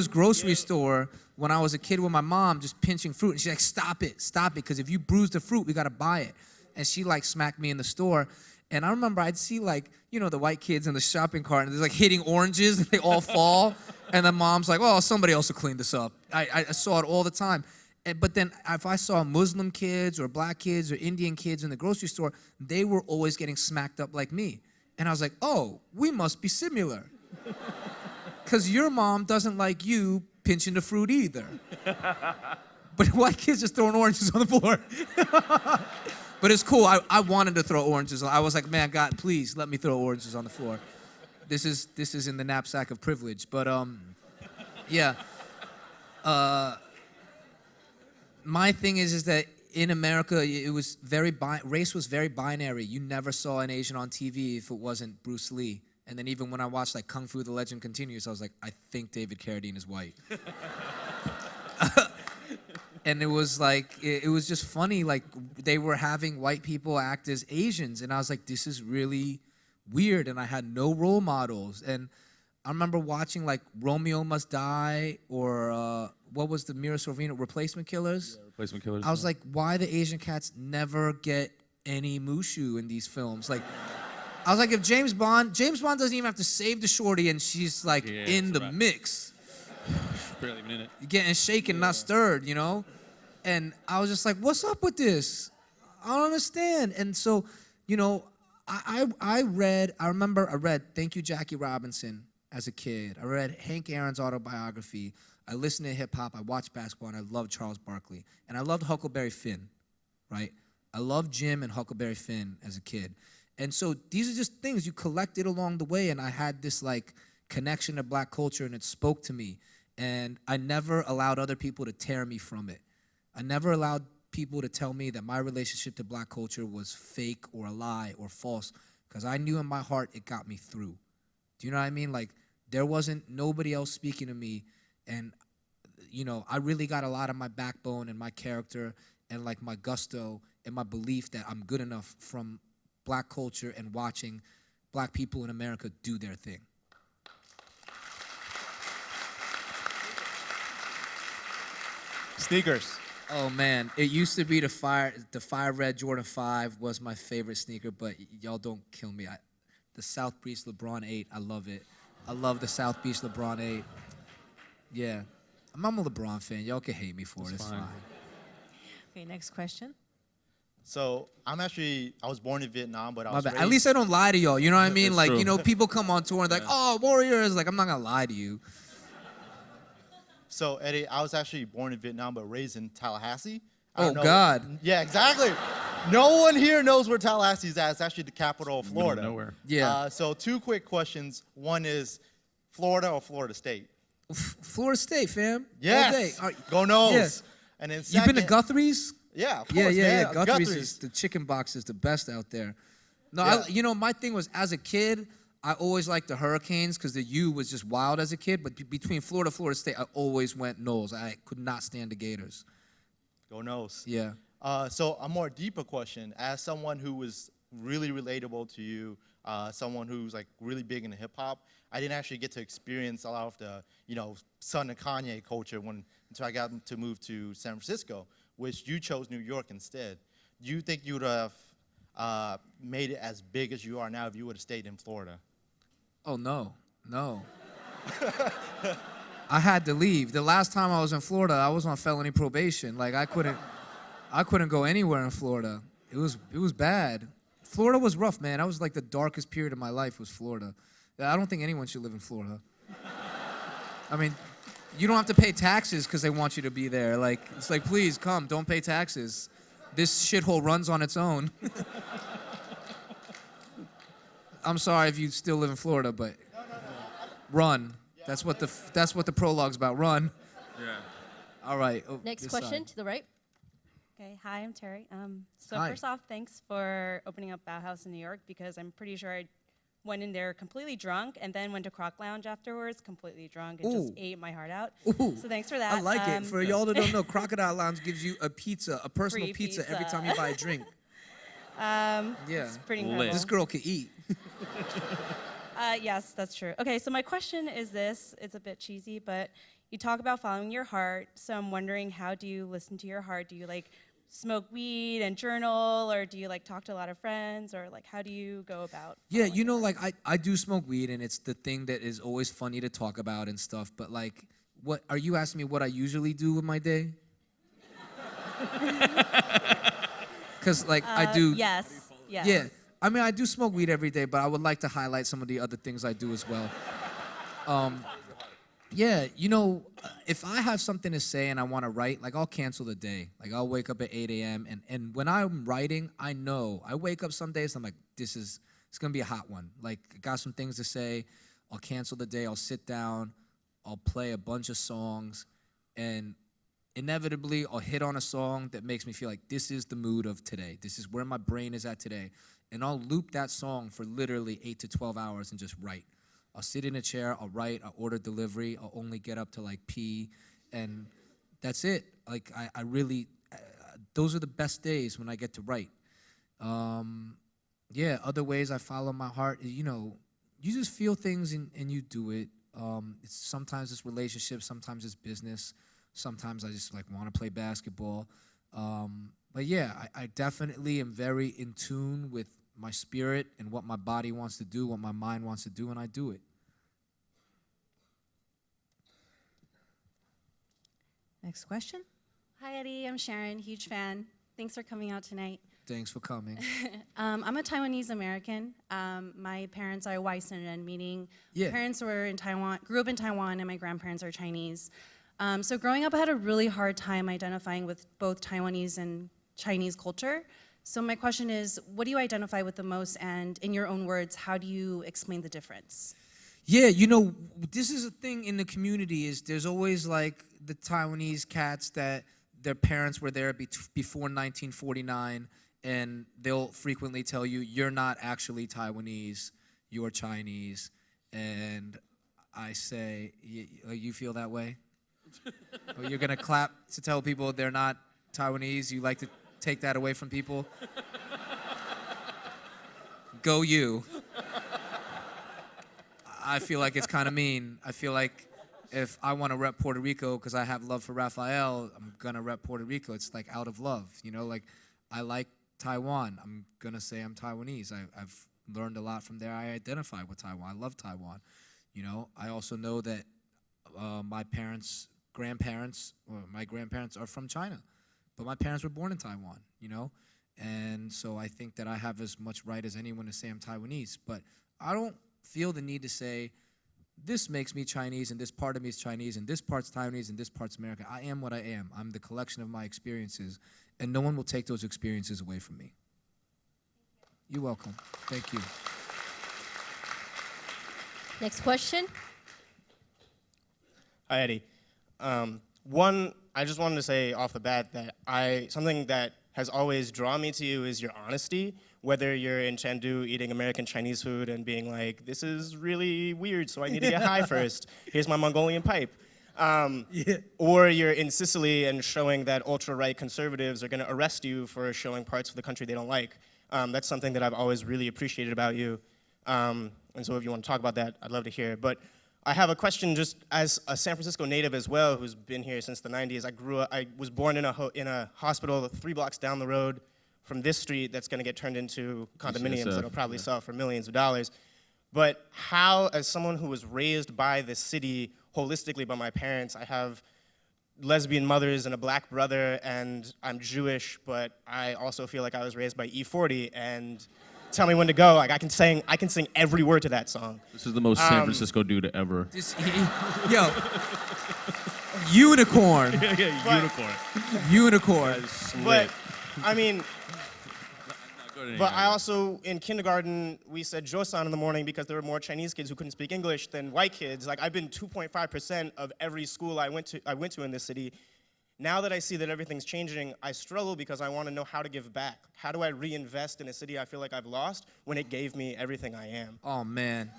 S2: grocery store when I was a kid with my mom, just pinching fruit, and she's like, stop it, because if you bruise the fruit, we gotta buy it. And she like smacked me in the store. And I remember I'd see like, the white kids in the shopping cart, and they're like hitting oranges, and they all fall. And the mom's like, oh, somebody else will clean this up. I saw it all the time. But then if I saw Muslim kids or black kids or Indian kids in the grocery store, they were always getting smacked up like me. And I was like, oh, we must be similar. Because your mom doesn't like you pinching the fruit either. But white kids just throwing oranges on the floor. But it's cool. I wanted to throw oranges. I was like, man, God, please let me throw oranges on the floor. This is in the knapsack of privilege. But yeah. My thing is that in America, it was race was very binary. You never saw an Asian on TV if it wasn't Bruce Lee. And then even when I watched like Kung Fu: The Legend Continues, I was like, I think David Carradine is white. And it was like, it was just funny. Like they were having white people act as Asians, and I was like, this is really weird. And I had no role models. And I remember watching like Romeo Must Die or what was the Mira Sorvino, Replacement Killers?
S1: Yeah, Replacement Killers.
S2: I was like, why the Asian cats never get any mushu in these films? Like, I was like, if James Bond doesn't even have to save the shorty and she's like in the mix.
S1: Barely even in it.
S2: You're getting shaken, not stirred, you know? And I was just like, what's up with this? I don't understand. And so, you know, I remember I read Thank You, Jackie Robinson as a kid. I read Hank Aaron's autobiography. I listened to hip hop. I watched basketball, and I loved Charles Barkley. And I loved Huckleberry Finn, right? I loved Jim and Huckleberry Finn as a kid. And so these are just things you collected along the way, and I had this like connection to black culture, and it spoke to me. And I never allowed other people to tear me from it. I never allowed people to tell me that my relationship to black culture was fake or a lie or false, because I knew in my heart it got me through. Do you know what I mean? Like, there wasn't nobody else speaking to me, and, you know, I really got a lot of my backbone and my character and, like, my gusto and my belief that I'm good enough from black culture and watching black people in America do their thing.
S12: Sneakers.
S2: Oh man, it used to be the Fire Red Jordan 5 was my favorite sneaker, but y'all don't kill me. The South Beach LeBron 8, I love it. I love the South Beach LeBron 8. Yeah, I'm a LeBron fan. Y'all can hate me for it. It's fine.
S3: Okay, next question.
S15: So I was born in Vietnam, but I
S2: My
S15: was
S2: bad.
S15: raised...
S2: At least I don't lie to y'all. You know what I mean?
S1: That's
S2: Like,
S1: true.
S2: you know, people come on tour and they're like, oh, Warriors. Like, I'm not gonna lie to you.
S15: So Eddie, I was actually born in Vietnam, but raised in Tallahassee. I
S2: Oh
S15: don't know-
S2: God.
S15: Yeah, exactly. No one here knows where Tallahassee is at. It's actually the capital of Florida.
S1: Middle of nowhere.
S2: Yeah.
S15: So 2 quick questions. One is Florida or Florida State?
S2: Florida State, fam.
S15: Yes.
S2: All day. All right.
S15: Go Noles.
S2: Yeah.
S15: And then
S2: You been to
S15: second-
S2: Guthrie's?
S15: Yeah, of
S2: Yeah,
S15: course,
S2: yeah,
S15: man.
S2: yeah. Guthrie's is the chicken box is the best out there. No,
S15: Yeah.
S2: you know, my thing was as a kid, I always liked the Hurricanes because the U was just wild as a kid. But between Florida, Florida State, I always went Noles. I could not stand the Gators.
S15: Go Noles.
S2: Yeah.
S15: So a more deeper question, as someone who was really relatable to you, someone who's like really big into hip hop, I didn't actually get to experience a lot of the, you know, Son of Kanye culture until I got to move to San Francisco, which you chose New York instead. Do you think you would have made it as big as you are now if you would have stayed in Florida?
S2: Oh, no. I had to leave. The last time I was in Florida, I was on felony probation. Like, I couldn't go anywhere in Florida. It was bad. Florida was rough, man. That was like the darkest period of my life was Florida. I don't think anyone should live in Florida. I mean, you don't have to pay taxes because they want you to be there. Like, it's like, please come, don't pay taxes. This shithole runs on its own. I'm sorry if you still live in Florida, but run. That's what the prologue's about. Run.
S1: Yeah.
S2: All right. Oh,
S4: Next
S2: this
S4: question
S2: side.
S4: to the right.
S16: Okay, hi, I'm Terry. So
S2: Hi.
S16: first off, thanks for opening up BaoHaus in New York, because I'm pretty sure I went in there completely drunk and then went to Croc Lounge afterwards completely drunk and just
S2: Ooh.
S16: ate my heart out.
S2: Ooh.
S16: So thanks for that.
S2: I like it. For y'all that don't know, Crocodile Lounge gives you a pizza, a personal
S16: Free
S2: pizza every
S16: pizza.
S2: time you buy a drink. Yeah.
S16: It's pretty incredible.
S2: This girl can eat.
S16: Yes, that's true. Okay, so my question is this. It's a bit cheesy, but you talk about following your heart. So I'm wondering, how do you listen to your heart? Do you like smoke weed and journal, or do you like talk to a lot of friends, or like how do you go about?
S2: Yeah, you know, like I do smoke weed, and it's the thing that is always funny to talk about and stuff. But like, what are you asking me? What I usually do with my day? Because like I do.
S16: Yes. Yes.
S2: Yeah, I mean I do smoke weed every day, but I would like to highlight some of the other things I do as well. Yeah, you know, if I have something to say and I want to write, like I'll cancel the day. Like I'll wake up at 8 a.m. and when I'm writing, I know. I wake up some days, I'm like, it's gonna be a hot one. Like, I got some things to say. I'll cancel the day. I'll sit down. I'll play a bunch of songs, and inevitably I'll hit on a song that makes me feel like this is the mood of today. This is where my brain is at today. And I'll loop that song for literally 8 to 12 hours and just write. I'll sit in a chair, I'll write, I'll order delivery, I'll only get up to like pee, and that's it. Like I really, those are the best days when I get to write. Yeah, other ways I follow my heart, you know, you just feel things and you do it. Sometimes it's relationships, sometimes it's business, sometimes I just like want to play basketball. But yeah, I definitely am very in tune with my spirit and what my body wants to do, what my mind wants to do, and I do it.
S3: Next question.
S17: Hi, Eddie. I'm Sharon, huge fan. Thanks for coming out tonight.
S2: Thanks for coming.
S17: I'm a Taiwanese American. My parents are Viceland, meaning
S2: Yeah.
S17: my parents were in Taiwan, grew up in Taiwan, and my grandparents are Chinese. So growing up, I had a really hard time identifying with both Taiwanese and Chinese culture. So my question is, what do you identify with the most? And in your own words, how do you explain the difference?
S2: Yeah, you know, this is a thing in the community is there's always like the Taiwanese cats that their parents were there before 1949, and they'll frequently tell you, you're not actually Taiwanese, you're Chinese. And I say, you feel that way? Or you're gonna clap to tell people they're not Taiwanese? You like to take that away from people? Go you. I feel like it's kind of mean. I feel like if I want to rep Puerto Rico because I have love for Raphael, I'm gonna rep Puerto Rico. It's like out of love, you know? Like, I like Taiwan. I'm gonna say I'm Taiwanese. I've learned a lot from there. I identify with Taiwan. I love Taiwan. You know, I also know that my grandparents are from China, but my parents were born in Taiwan, you know? And so I think that I have as much right as anyone to say I'm Taiwanese, but I don't feel the need to say, this makes me Chinese, and this part of me is Chinese, and this part's Taiwanese, and this part's American. I am what I am. I'm the collection of my experiences, and no one will take those experiences away from me. You're welcome. Thank you.
S4: Next question.
S18: Hi, Eddie. One, I just wanted to say off the bat that something that has always drawn me to you is your honesty. Whether you're in Chengdu eating American Chinese food and being like, this is really weird, so I need to get high first. Here's my Mongolian pipe. Or you're in Sicily and showing that ultra-right conservatives are going to arrest you for showing parts of the country they don't like. That's something that I've always really appreciated about you. And so if you want to talk about that, I'd love to hear. But I have a question just as a San Francisco native as well, who's been here since the 90s. I was born in a hospital 3 blocks down the road from this street that's going to get turned into condominiums that'll probably sell for millions of dollars. But how, as someone who was raised by this city holistically by my parents, I have lesbian mothers and a black brother, and I'm Jewish, but I also feel like I was raised by E40, and tell me when to go. Like I can sing every word to that song.
S1: This is the most San Francisco dude ever.
S2: Yo, unicorn.
S1: Unicorn.
S2: Unicorn.
S18: But I mean, but I also, in kindergarten, we said Joseon in the morning because there were more Chinese kids who couldn't speak English than white kids. Like, I've been 2.5% of every school I went to in this city. Now that I see that everything's changing, I struggle because I want to know how to give back. How do I reinvest in a city I feel like I've lost when it gave me everything I am?
S2: Oh, man.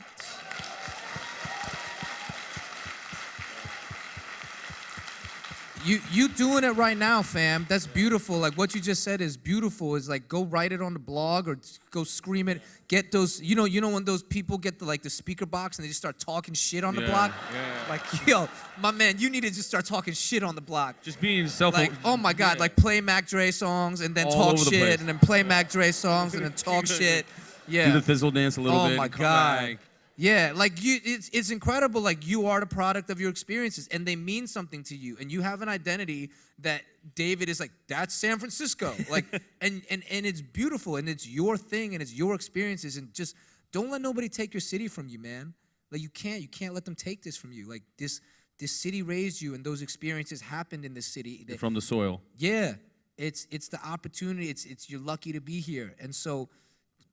S2: You doing it right now, fam. That's beautiful. Like what you just said is beautiful. Is like go write it on the blog or go scream it. Get those, you know when those people get the speaker box and they just start talking shit on the block?
S1: Yeah.
S2: Like, yo, my man, you need to just start talking shit on the block.
S1: Just being self.
S2: Like, oh my God, like play Mac Dre songs and then
S1: All
S2: talk
S1: over the
S2: shit
S1: place.
S2: and then play Mac Dre songs and then talk shit. Yeah.
S1: Do the Thizzle dance a little bit.
S2: Oh my
S1: and come
S2: God.
S1: back.
S2: Yeah, like it's incredible. Like you are the product of your experiences, and they mean something to you, and you have an identity that David is like. That's San Francisco, like, and it's beautiful, and it's your thing, and it's your experiences, and just don't let nobody take your city from you, man. Like you can't let them take this from you. Like this city raised you, and those experiences happened in this city.
S1: You're from the soil.
S2: Yeah, it's the opportunity. It's you're lucky to be here, and so.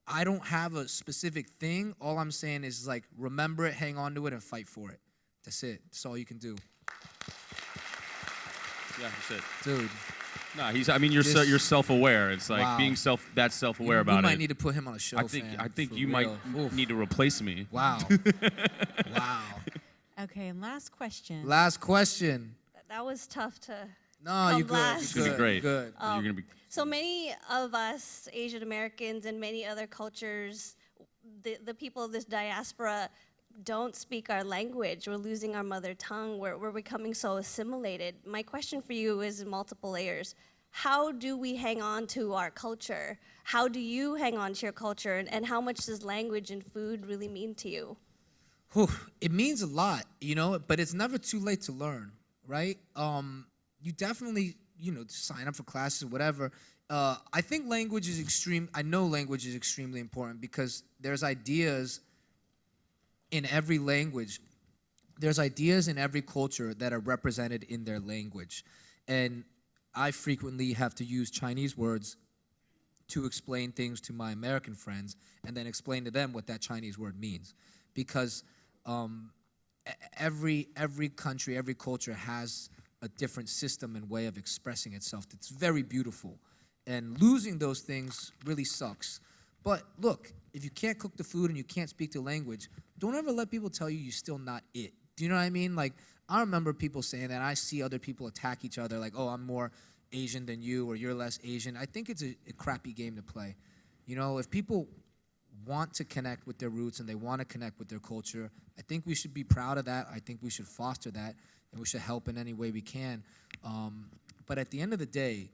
S2: I don't have a specific thing. All I'm saying is like remember it, hang on to it, and fight for it. That's it. That's all you can do.
S1: Yeah, that's it.
S2: Dude.
S1: No, I mean, you're
S2: This-
S1: you're self-aware. It's like
S2: Wow.
S1: being self-aware
S2: We
S1: about it.
S2: might need to put him on a show,
S1: I think
S2: fam, for
S1: you
S2: real.
S1: might need to replace me.
S2: Wow. Wow.
S3: Okay, and last question.
S2: Last question.
S19: That was tough to.
S2: No,
S19: come
S2: you're good.
S19: last.
S1: It's gonna be great.
S2: Good.
S1: You're gonna be.
S19: So many of us, Asian Americans and many other cultures, the people of this diaspora don't speak our language. We're losing our mother tongue. We're becoming so assimilated. My question for you is in multiple layers. How do we hang on to our culture? How do you hang on to your culture? And how much does language and food really mean to you?
S2: Whew, it means a lot, you know, but it's never too late to learn, right? You definitely, you know, sign up for classes, whatever. I think language is I know language is extremely important because there's ideas in every language. There's ideas in every culture that are represented in their language. And I frequently have to use Chinese words to explain things to my American friends and then explain to them what that Chinese word means. Because every country, every culture has a different system and way of expressing itself. It's very beautiful. And losing those things really sucks. But look, if you can't cook the food and you can't speak the language, don't ever let people tell you you're still not it. Do you know what I mean? Like, I remember people saying that. I see other people attack each other like, oh, I'm more Asian than you or you're less Asian. I think it's a crappy game to play. You know, if people want to connect with their roots and they want to connect with their culture, I think we should be proud of that. I think we should foster that, and we should help in any way we can. But at the end of the day,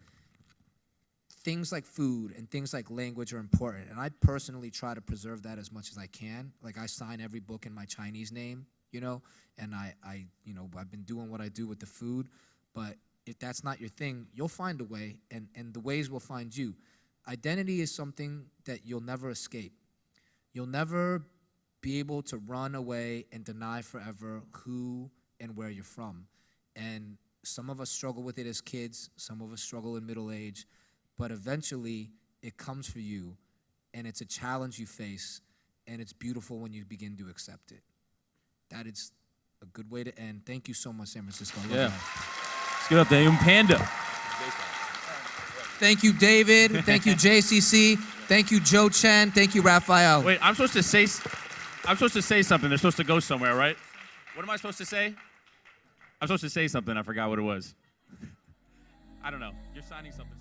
S2: things like food and things like language are important, and I personally try to preserve that as much as I can. Like, I sign every book in my Chinese name, you know, and I've been doing what I do with the food, but if that's not your thing, you'll find a way, and the ways will find you. Identity is something that you'll never escape. You'll never be able to run away and deny forever who and where you're from. And some of us struggle with it as kids, some of us struggle in middle age, but eventually it comes for you, and it's a challenge you face, and it's beautiful when you begin to accept it. That is a good way to end. Thank you so much, San Francisco. I love
S1: Yeah.
S2: that.
S1: Let's get up there, young Panda.
S2: Thank you, David. Thank you, JCC. Thank you, Joe Chen. Thank you, Raphael.
S1: Wait, I'm supposed to say something. They're supposed to go somewhere, right? What am I supposed to say? I'm supposed to say something. I forgot what it was. I don't know. You're signing something.